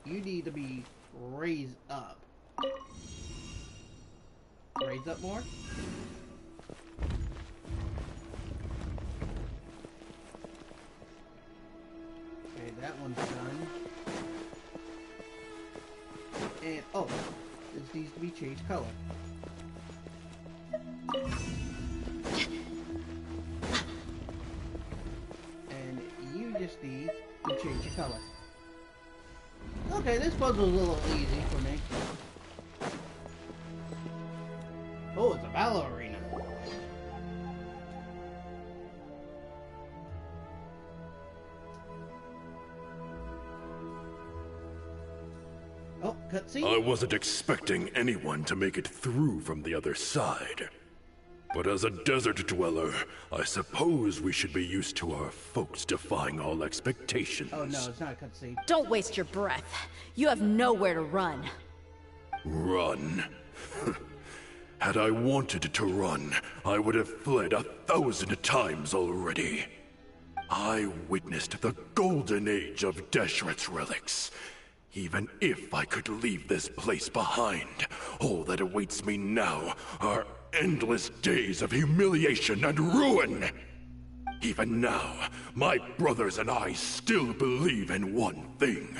You need to be raised up. Raise up more. Okay, that one's done. And, oh, this needs to be changed color. And you just need to change your color. Okay, this puzzle's a little easy for me. Oh, it's a battle arena. Oh, cutscene? I wasn't expecting anyone to make it through from the other side. But as a desert dweller, I suppose we should be used to our folks defying all expectations. Oh no, it's not a cutscene. Don't waste your breath. You have nowhere to run. Run? Had I wanted to run, I would have fled 1,000 times already. I witnessed the golden age of Deshret's relics. Even if I could leave this place behind, all that awaits me now are endless days of humiliation and ruin. Even now, my brothers and I still believe in one thing.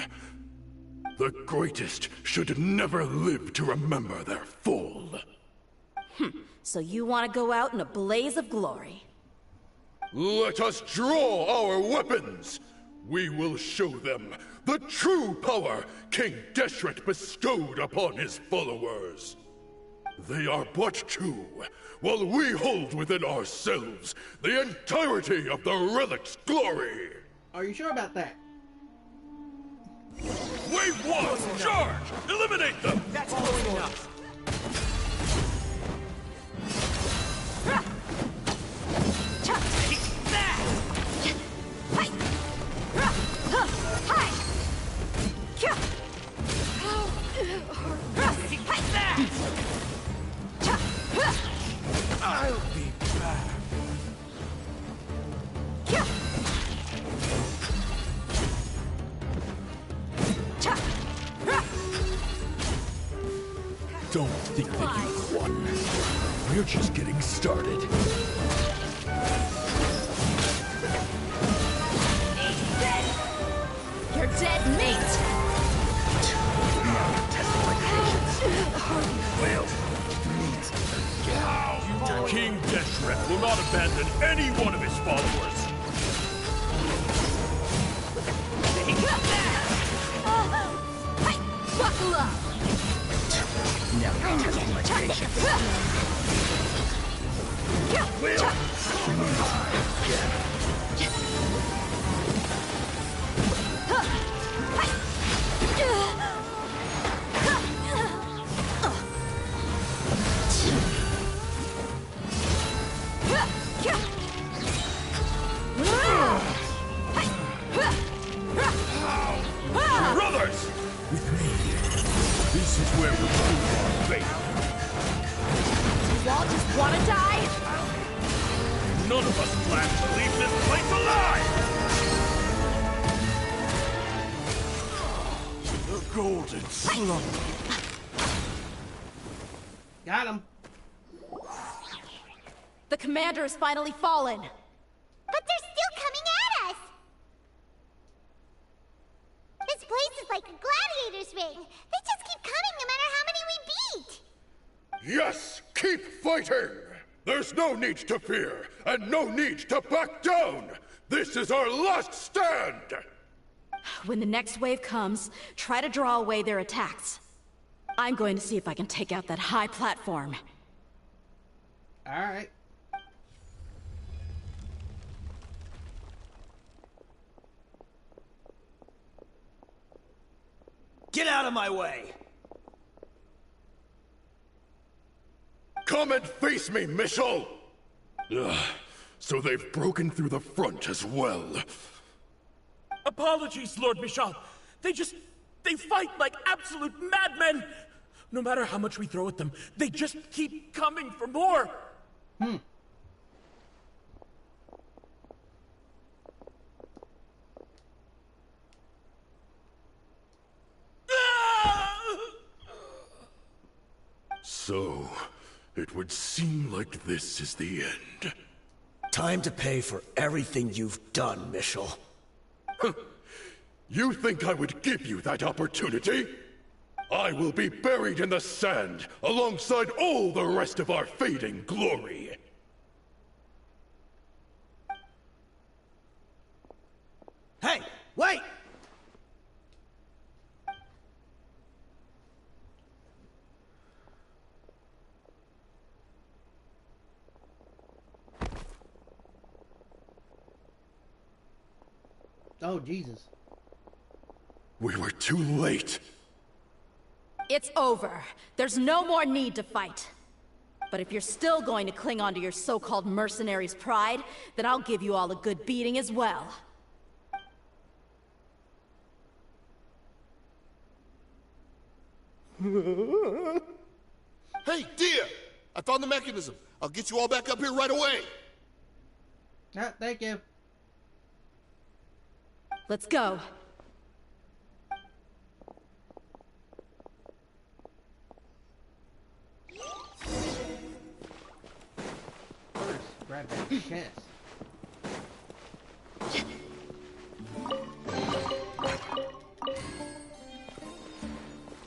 The greatest should never live to remember their fall. So you want to go out in a blaze of glory? Let us draw our weapons! We will show them the true power King Deshret bestowed upon his followers. They are but two, while we hold within ourselves the entirety of the relic's glory. Are you sure about that? Wave one, charge! Eliminate them! That's going enough. I'll be back. Don't think that you've won. We're just getting started. You're dead meat! King Deshret will not abandon any one of his followers. Buckle up! Never testing my patience. Brothers! With me, this is where we prove our faith. You all just want to die? None of us plan to leave this place alive! The golden slumber. Got him. The commander has finally fallen. But they're still coming at us! This place is like a gladiator's ring. They just keep coming no matter how many we beat! Yes, keep fighting! There's no need to fear, and no need to back down! This is our last stand! When the next wave comes, try to draw away their attacks. I'm going to see if I can take out that high platform. Alright. Get out of my way! Come and face me, Michel! Ugh, so they've broken through the front as well. Apologies, Lord Michal. They fight like absolute madmen! No matter how much we throw at them, they just keep coming for more! So, it would seem like this is the end. Time to pay for everything you've done, Michel. You think I would give you that opportunity? I will be buried in the sand, alongside all the rest of our fading glory. Hey, wait! Oh, Jesus. We were too late. It's over. There's no more need to fight. But if you're still going to cling on to your so-called mercenary's pride, then I'll give you all a good beating as well. Hey, Dehya! I found the mechanism. I'll get you all back up here right away. Ah, thank you. Let's go. First, grab that chest.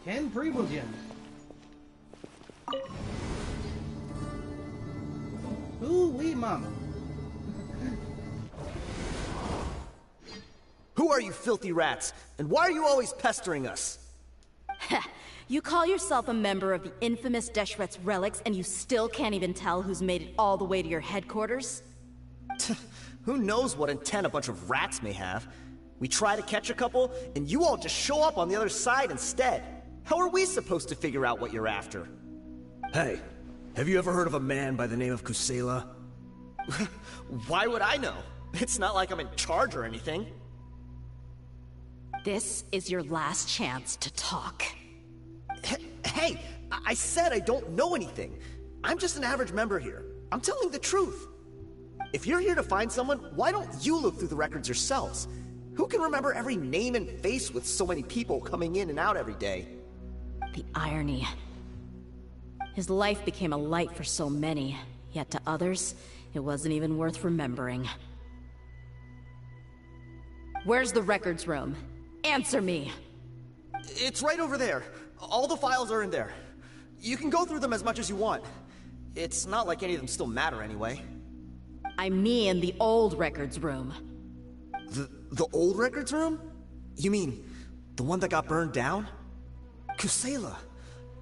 Ten Preble gems. Ooh-wee mama. Who are you filthy rats? And why are you always pestering us? You call yourself a member of the infamous Deshret's relics, and you still can't even tell who's made it all the way to your headquarters? Who knows what intent a bunch of rats may have? We try to catch a couple, and you all just show up on the other side instead. How are we supposed to figure out what you're after? Hey, have you ever heard of a man by the name of Kusela? Why would I know? It's not like I'm in charge or anything. This is your last chance to talk. Hey, I said I don't know anything. I'm just an average member here. I'm telling the truth. If you're here to find someone, why don't you look through the records yourselves? Who can remember every name and face with so many people coming in and out every day? The irony. His life became a light for so many, yet to others, it wasn't even worth remembering. Where's the records room? Answer me! It's right over there. All the files are in there. You can go through them as much as you want. It's not like any of them still matter anyway. I mean the old records room. The old records room? You mean, the one that got burned down? Kusela.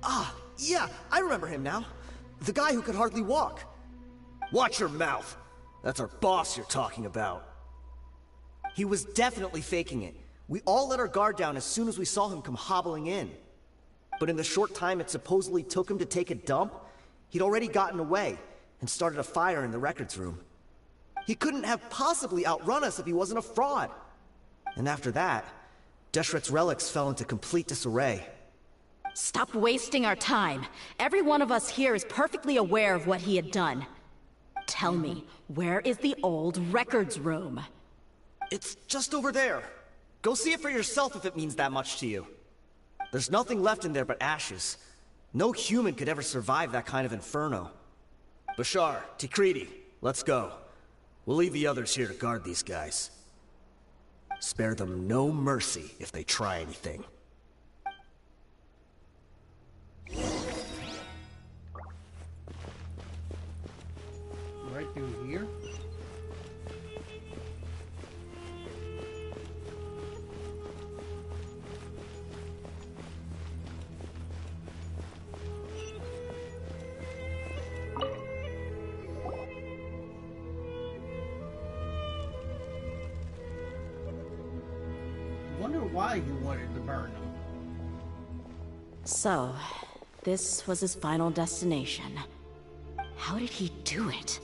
Ah, yeah, I remember him now. The guy who could hardly walk. Watch your mouth. That's our boss you're talking about. He was definitely faking it. We all let our guard down as soon as we saw him come hobbling in. But in the short time it supposedly took him to take a dump, he'd already gotten away and started a fire in the records room. He couldn't have possibly outrun us if he wasn't a fraud. And after that, Deshret's relics fell into complete disarray. Stop wasting our time. Every one of us here is perfectly aware of what he had done. Tell me, where is the old records room? It's just over there. Go see it for yourself if it means that much to you. There's nothing left in there but ashes. No human could ever survive that kind of inferno. Bashar, Tikriti, let's go. We'll leave the others here to guard these guys. Spare them no mercy if they try anything. Right through here? Wonder why he wanted to burn them. So, this was his final destination. How did he do it?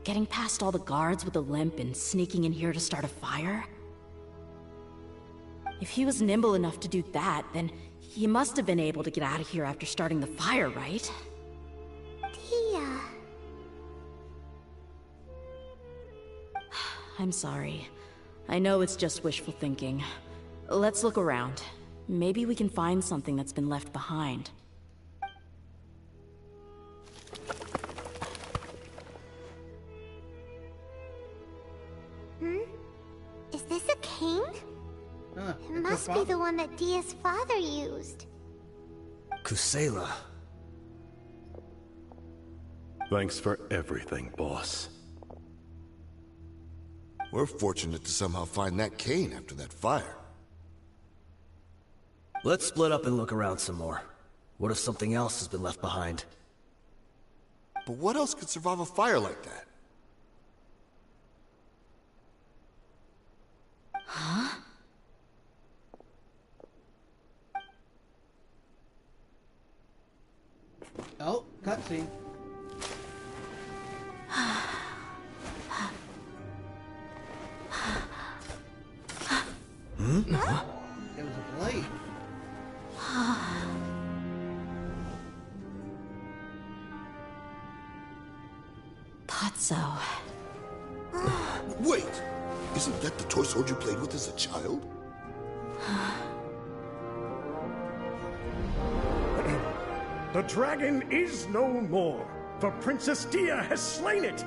Getting past all the guards with a limp and sneaking in here to start a fire? If he was nimble enough to do that, then he must have been able to get out of here after starting the fire, right? Dehya. I'm sorry. I know it's just wishful thinking. Let's look around. Maybe we can find something that's been left behind. Is this a cane? It must be the one that Dehya's father used. Kusela. Thanks for everything, boss. We're fortunate to somehow find that cane after that fire. Let's split up and look around some more. What if something else has been left behind? But what else could survive a fire like that? Huh? Oh, cutscene. Huh? It was a blade. Thought so. Wait! Isn't that the toy sword you played with as a child? The dragon is no more, for Princess Dehya has slain it.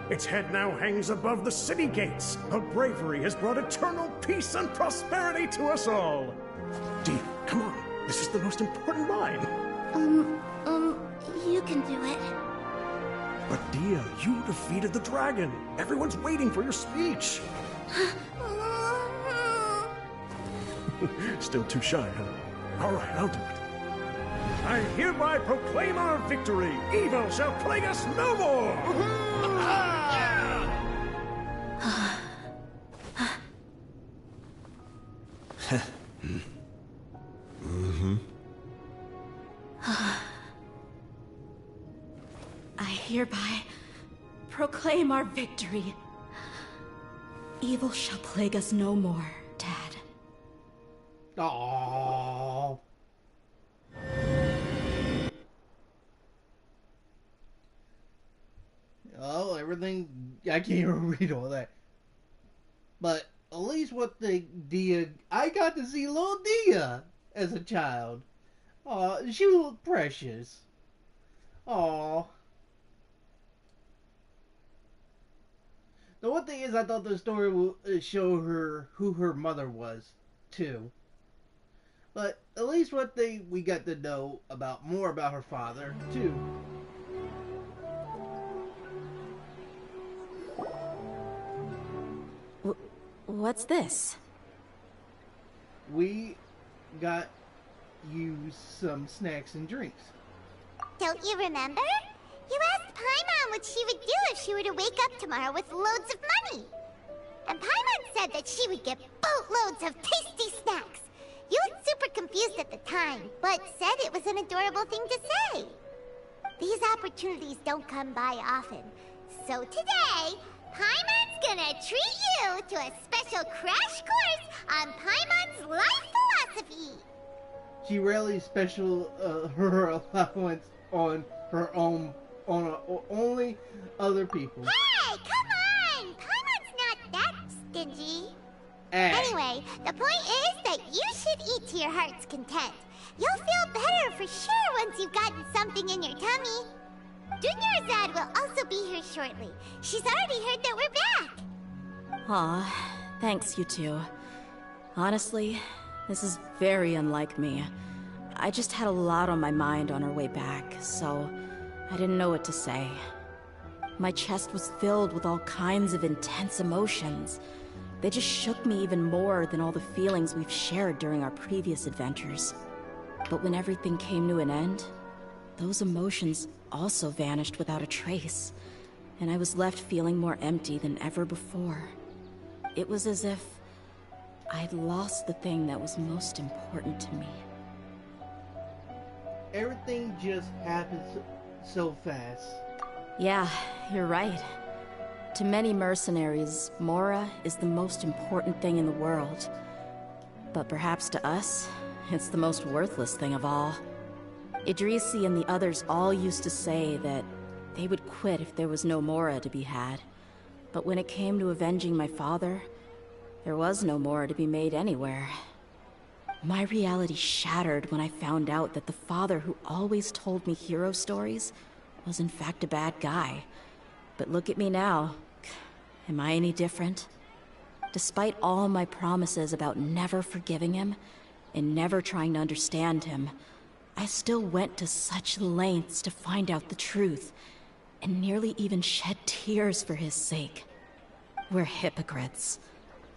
Its head now hangs above the city gates. Her bravery has brought eternal peace and prosperity to us all. Dehya, come on. This is the most important line. You can do it. But Dehya, you defeated the dragon. Everyone's waiting for your speech. Still too shy, huh? All right, I'll do it. I hereby proclaim our victory. Evil shall plague us no more. I hereby proclaim our victory. Evil shall plague us no more, Dad. Aww. Oh, everything. I can't even read all that. But at least what the Dehya. I got to see little Dehya as a child. Aw, she looked precious. Aw. The one thing is, I thought the story would show her who her mother was, too. But at least we got to know more about her father, too. What's this? We got you some snacks and drinks. Don't you remember? You asked Paimon what she would do if she were to wake up tomorrow with loads of money. And Paimon said that she would get boatloads of tasty snacks. You looked super confused at the time, but said it was an adorable thing to say. These opportunities don't come by often. So today, Paimon's gonna treat you to a special crash course on Paimon's life philosophy. She rarely special her allowance on her own, only other people. Hey, come on! Paimon's not that stingy. Hey. Anyway, the point is that you should eat to your heart's content. You'll feel better for sure once you've gotten something in your tummy. Dunyarzad will also be here shortly. She's already heard that we're back. Aw, thanks you two. Honestly, this is very unlike me. I just had a lot on my mind on our way back, so I didn't know what to say. My chest was filled with all kinds of intense emotions. They just shook me even more than all the feelings we've shared during our previous adventures. But when everything came to an end, those emotions also vanished without a trace, and I was left feeling more empty than ever before. It was as if I'd lost the thing that was most important to me. everything just happens so fast. Yeah, you're right. To many mercenaries, Mora is the most important thing in the world. But perhaps to us, it's the most worthless thing of all. Idrisi and the others all used to say that they would quit if there was no Mora to be had. But when it came to avenging my father, there was no Mora to be made anywhere. My reality shattered when I found out that the father who always told me hero stories was in fact a bad guy. But look at me now. Am I any different? Despite all my promises about never forgiving him and never trying to understand him, I still went to such lengths to find out the truth, and nearly even shed tears for his sake. We're hypocrites.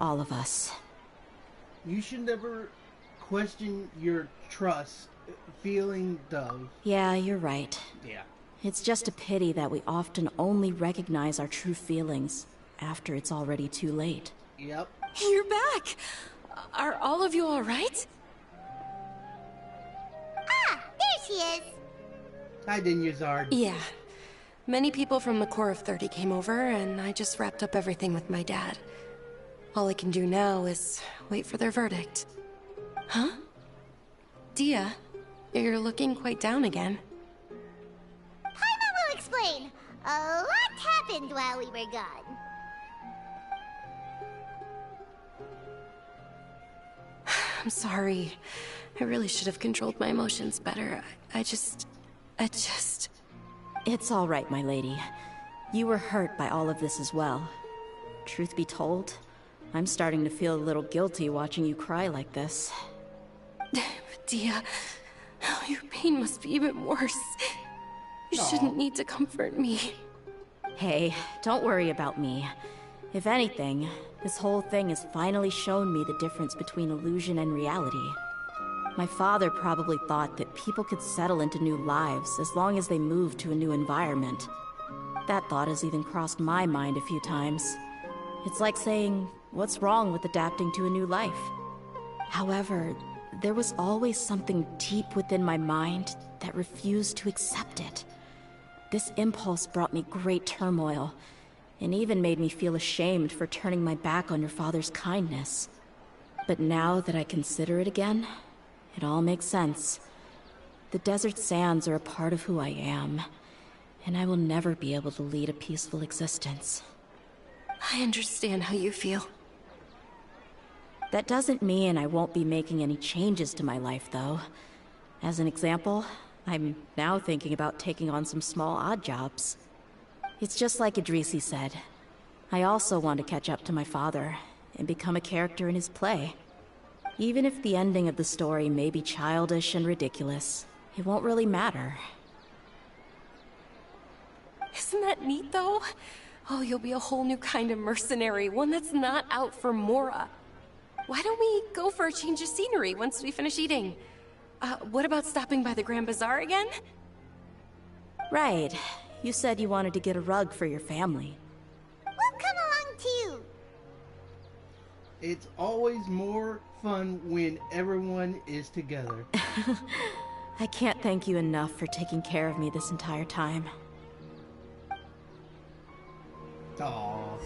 All of us. You should never question your trust feeling, though. Yeah, you're right. Yeah. It's just a pity that we often only recognize our true feelings after it's already too late. Yep. You're back! Are all of you alright? Ah, there she is! Hi, Dehya. Yeah. Many people from the Corps of 30 came over, and I just wrapped up everything with my dad. All I can do now is wait for their verdict. Huh? Dehya, you're looking quite down again. Paimon will explain. A lot happened while we were gone. I'm sorry. I really should have controlled my emotions better. I just... It's all right, my lady. You were hurt by all of this as well. Truth be told, I'm starting to feel a little guilty watching you cry like this. Dehya, your pain must be even worse. You shouldn't need to comfort me. Hey, don't worry about me. If anything, this whole thing has finally shown me the difference between illusion and reality. My father probably thought that people could settle into new lives as long as they moved to a new environment. That thought has even crossed my mind a few times. It's like saying, what's wrong with adapting to a new life? However, there was always something deep within my mind that refused to accept it. This impulse brought me great turmoil, and even made me feel ashamed for turning my back on your father's kindness. But now that I consider it again, it all makes sense. The desert sands are a part of who I am, and I will never be able to lead a peaceful existence. I understand how you feel. That doesn't mean I won't be making any changes to my life, though. As an example, I'm now thinking about taking on some small odd jobs. It's just like Idrisi said. I also want to catch up to my father and become a character in his play. Even if the ending of the story may be childish and ridiculous, it won't really matter. Isn't that neat, though? Oh, you'll be a whole new kind of mercenary, one that's not out for Mora. Why don't we go for a change of scenery once we finish eating? What about stopping by the Grand Bazaar again? Right. You said you wanted to get a rug for your family. We'll come along too. It's always more fun when everyone is together. I can't thank you enough for taking care of me this entire time. Aww.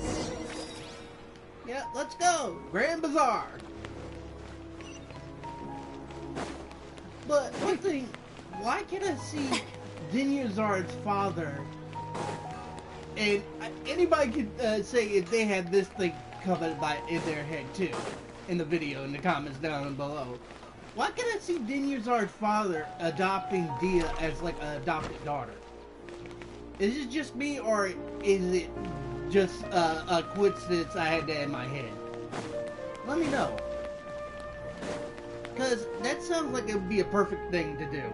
Yeah, let's go! Grand Bazaar! But one thing, why can't I see Dehya's father? And anybody could say if they had this thing covered in their head too, in the video, in the comments down below. Why can't I see Dehya's father adopting Dehya as like an adopted daughter? Is it just me, or is it just a coincidence I had that in my head? Let me know. Because that sounds like it would be a perfect thing to do.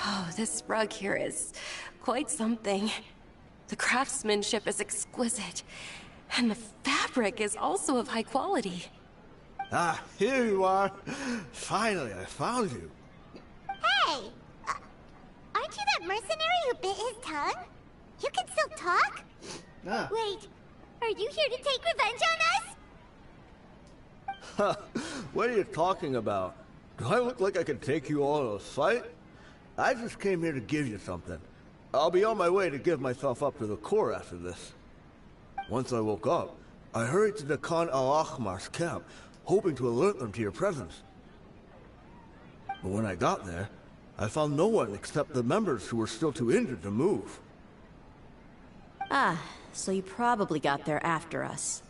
Oh, this rug here is quite something. The craftsmanship is exquisite, and the fabric is also of high quality. Ah, here you are. Finally, I found you. Hey! Aren't you that mercenary who bit his tongue? You can still talk? Ah. Wait, are you here to take revenge on us? What are you talking about? Do I look like I can take you all in a fight? I just came here to give you something. I'll be on my way to give myself up to the Corps after this. Once I woke up, I hurried to the Khan al-Ahmar's camp, hoping to alert them to your presence. But when I got there, I found no one except the members who were still too injured to move. Ah, so you probably got there after us.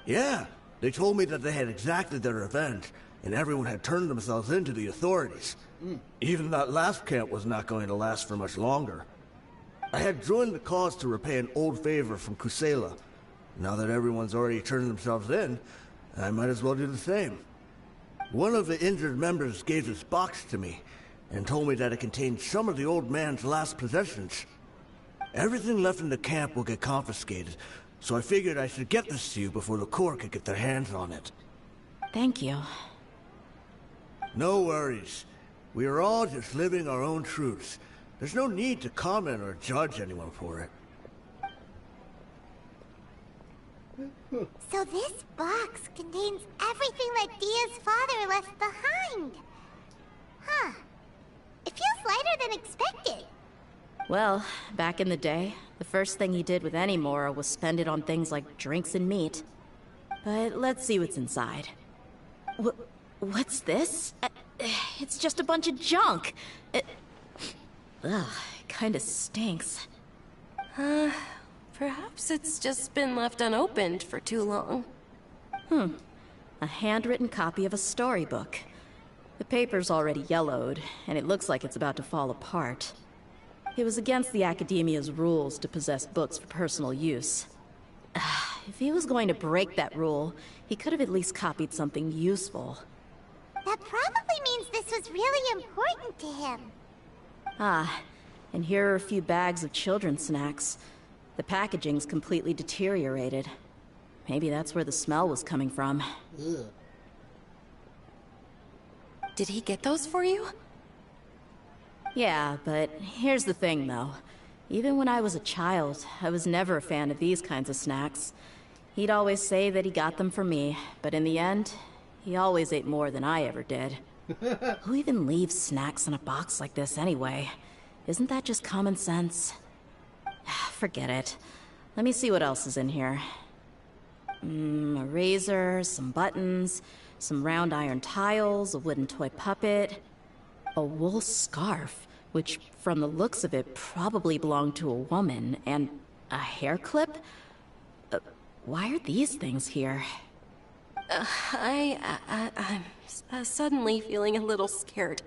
Yeah, they told me that they had exacted their revenge, and everyone had turned themselves in to the authorities. Even that last camp was not going to last for much longer. I had joined the cause to repay an old favor from Kusela. Now that everyone's already turned themselves in, I might as well do the same. One of the injured members gave this box to me, and told me that it contained some of the old man's last possessions. Everything left in the camp will get confiscated, so I figured I should get this to you before the Corps could get their hands on it. Thank you. No worries. We are all just living our own truths. There's no need to comment or judge anyone for it. So this box contains everything that Dia's father left behind. Huh. It feels lighter than expected. Well, back in the day, the first thing he did with any Mora was spend it on things like drinks and meat. But let's see what's inside. What's this? It's just a bunch of junk. Ugh, it kinda stinks. Perhaps it's just been left unopened for too long. A handwritten copy of a storybook. The paper's already yellowed, and it looks like it's about to fall apart. It was against the Academia's rules to possess books for personal use. If he was going to break that rule, he could have at least copied something useful. That probably means this was really important to him. Ah, and here are a few bags of children's snacks. The packaging's completely deteriorated. Maybe that's where the smell was coming from. Ugh. Did he get those for you? Yeah, but here's the thing, though. Even when I was a child, I was never a fan of these kinds of snacks. He'd always say that he got them for me, but in the end, he always ate more than I ever did. Who even leaves snacks in a box like this anyway? Isn't that just common sense? Forget it. Let me see what else is in here. A razor, some buttons, some round iron tiles, a wooden toy puppet, a wool scarf, which from the looks of it probably belonged to a woman, and a hair clip? Why are these things here? I'm suddenly feeling a little scared.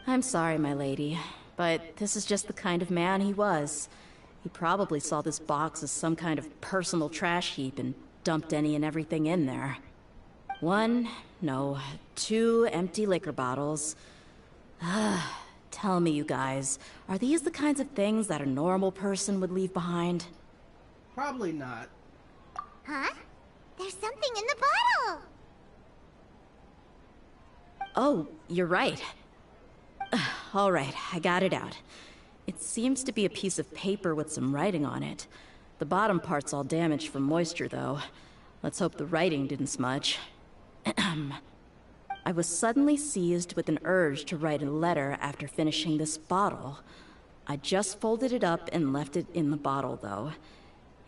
I'm sorry, my lady, but this is just the kind of man he was. He probably saw this box as some kind of personal trash heap and dumped any and everything in there. 2 empty liquor bottles. Tell me, you guys, are these the kinds of things that a normal person would leave behind? Probably not. Huh? There's something in the bottle! Oh, you're right. All right, I got it out. It seems to be a piece of paper with some writing on it. The bottom part's all damaged from moisture, though. Let's hope the writing didn't smudge. I was suddenly seized with an urge to write a letter after finishing this bottle. I just folded it up and left it in the bottle, though.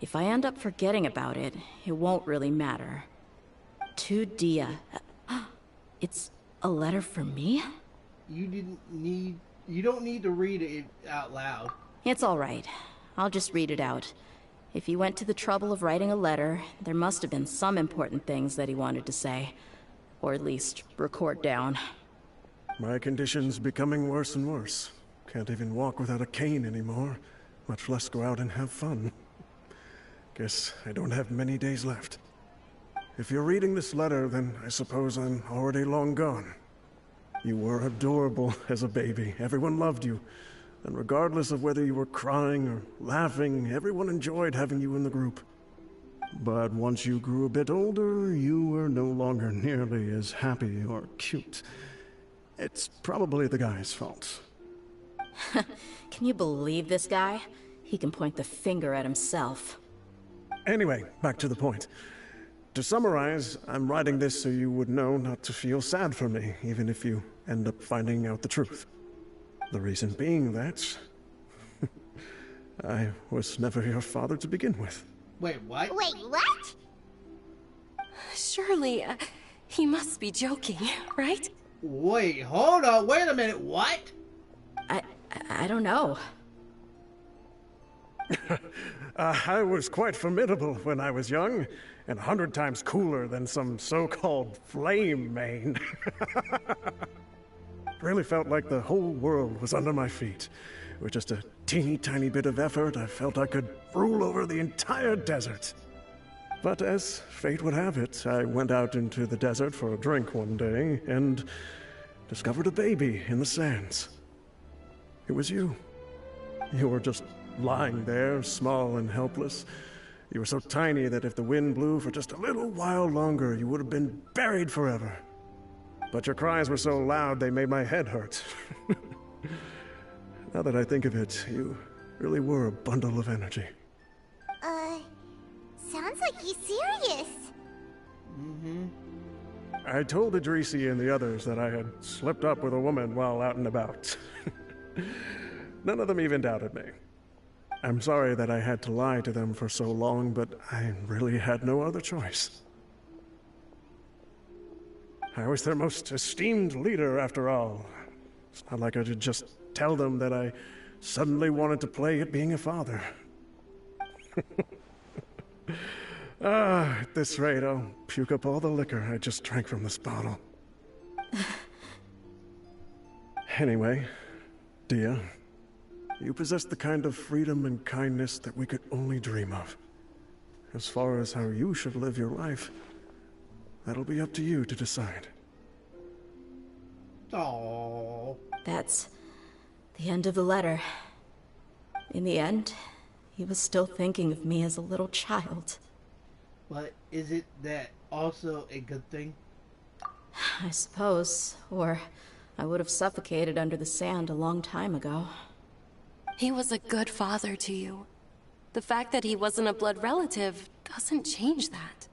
If I end up forgetting about it, it won't really matter. To Dehya. It's a letter for me? You don't need to read it out loud. It's all right. I'll just read it out. If he went to the trouble of writing a letter, there must have been some important things that he wanted to say. Or at least record down. My condition's becoming worse and worse. Can't even walk without a cane anymore, much less go out and have fun. Guess I don't have many days left. If you're reading this letter, then I suppose I'm already long gone. You were adorable as a baby. Everyone loved you. And regardless of whether you were crying or laughing, everyone enjoyed having you in the group. But once you grew a bit older, you were no longer nearly as happy or cute. It's probably the guy's fault. Can you believe this guy? He can point the finger at himself. Anyway, back to the point. To summarize, I'm writing this so you would know not to feel sad for me, even if you end up finding out the truth. The reason being that I was never your father to begin with. Wait, what? Wait, what? Surely, he must be joking, right? Wait, hold on, wait a minute, what? I don't know. I was quite formidable when I was young, and 100 times cooler than some so-called flame main. Really felt like the whole world was under my feet. With just a teeny tiny bit of effort, I felt I could rule over the entire desert. But as fate would have it, I went out into the desert for a drink one day and discovered a baby in the sands. It was you. You were just lying there, small and helpless. You were so tiny that if the wind blew for just a little while longer, you would have been buried forever. But your cries were so loud they made my head hurt. Now that I think of it, you really were a bundle of energy. Sounds like he's serious. Mm-hmm. I told Idrisi and the others that I had slipped up with a woman while out and about. None of them even doubted me. I'm sorry that I had to lie to them for so long, but I really had no other choice. I was their most esteemed leader, after all. It's not like I could just tell them that I suddenly wanted to play at being a father. At this rate, I'll puke up all the liquor I just drank from this bottle. Anyway, Dehya, you possess the kind of freedom and kindness that we could only dream of. As far as how you should live your life, that'll be up to you to decide. Aww. That's the end of the letter. In the end, he was still thinking of me as a little child. But is it that also a good thing? I suppose, or I would have suffocated under the sand a long time ago. He was a good father to you. The fact that he wasn't a blood relative doesn't change that.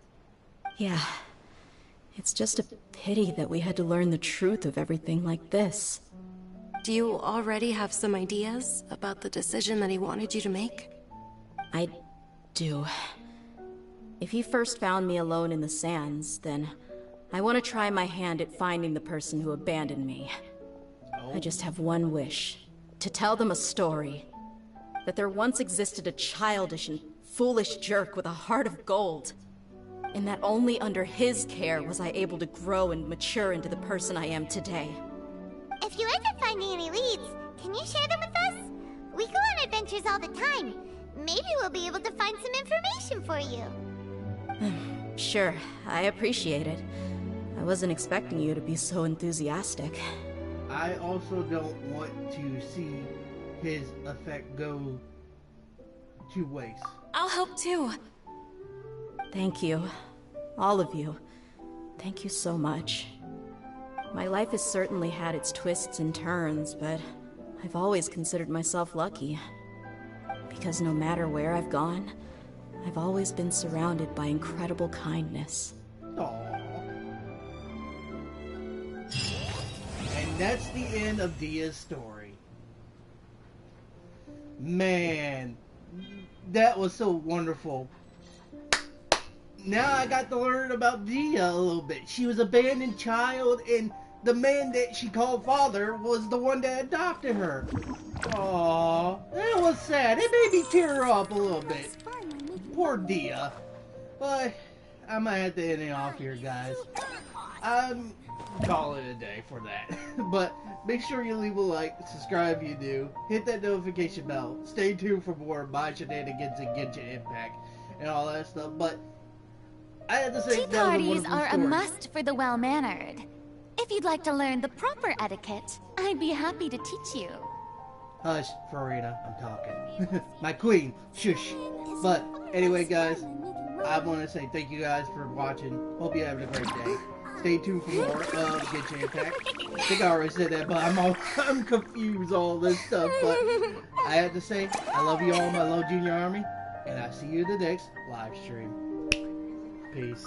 Yeah. It's just a pity that we had to learn the truth of everything like this. Do you already have some ideas about the decision that he wanted you to make? I do. If he first found me alone in the sands, then I want to try my hand at finding the person who abandoned me. Oh. I just have one wish. To tell them a story. That there once existed a childish and foolish jerk with a heart of gold. And that only under his care was I able to grow and mature into the person I am today. If you end up finding any leads, can you share them with us? We go on adventures all the time. Maybe we'll be able to find some information for you. Sure, I appreciate it. I wasn't expecting you to be so enthusiastic. I also don't want to see his effect go to waste. I'll help too. Thank you. All of you. Thank you so much. My life has certainly had its twists and turns, but I've always considered myself lucky. Because no matter where I've gone, I've always been surrounded by incredible kindness. Aww. And that's the end of Dehya's story. Man, that was so wonderful. Now I got to learn about Dehya a little bit. She was an abandoned child, and the man that she called father was the one that adopted her. Aww, that was sad. It made me tear up a little bit. Poor Dehya. But I might have to end it off here, guys. I'm calling it a day for that. But make sure you leave a like, subscribe if you do, hit that notification bell, stay tuned for more of my shenanigans and Genshin Impact and all that stuff. But I have to say, tea parties are a must for the well-mannered. If you'd like to learn the proper etiquette, I'd be happy to teach you. Hush, Farina, I'm talking. My queen, shush. But anyway, guys, I want to say thank you guys for watching. Hope you're having a great day. Stay tuned for more of Genshin Impact. I think I already said that, but I'm confused all this stuff. But I have to say, I love you all, my low junior army, and I'll see you in the next live stream. Peace.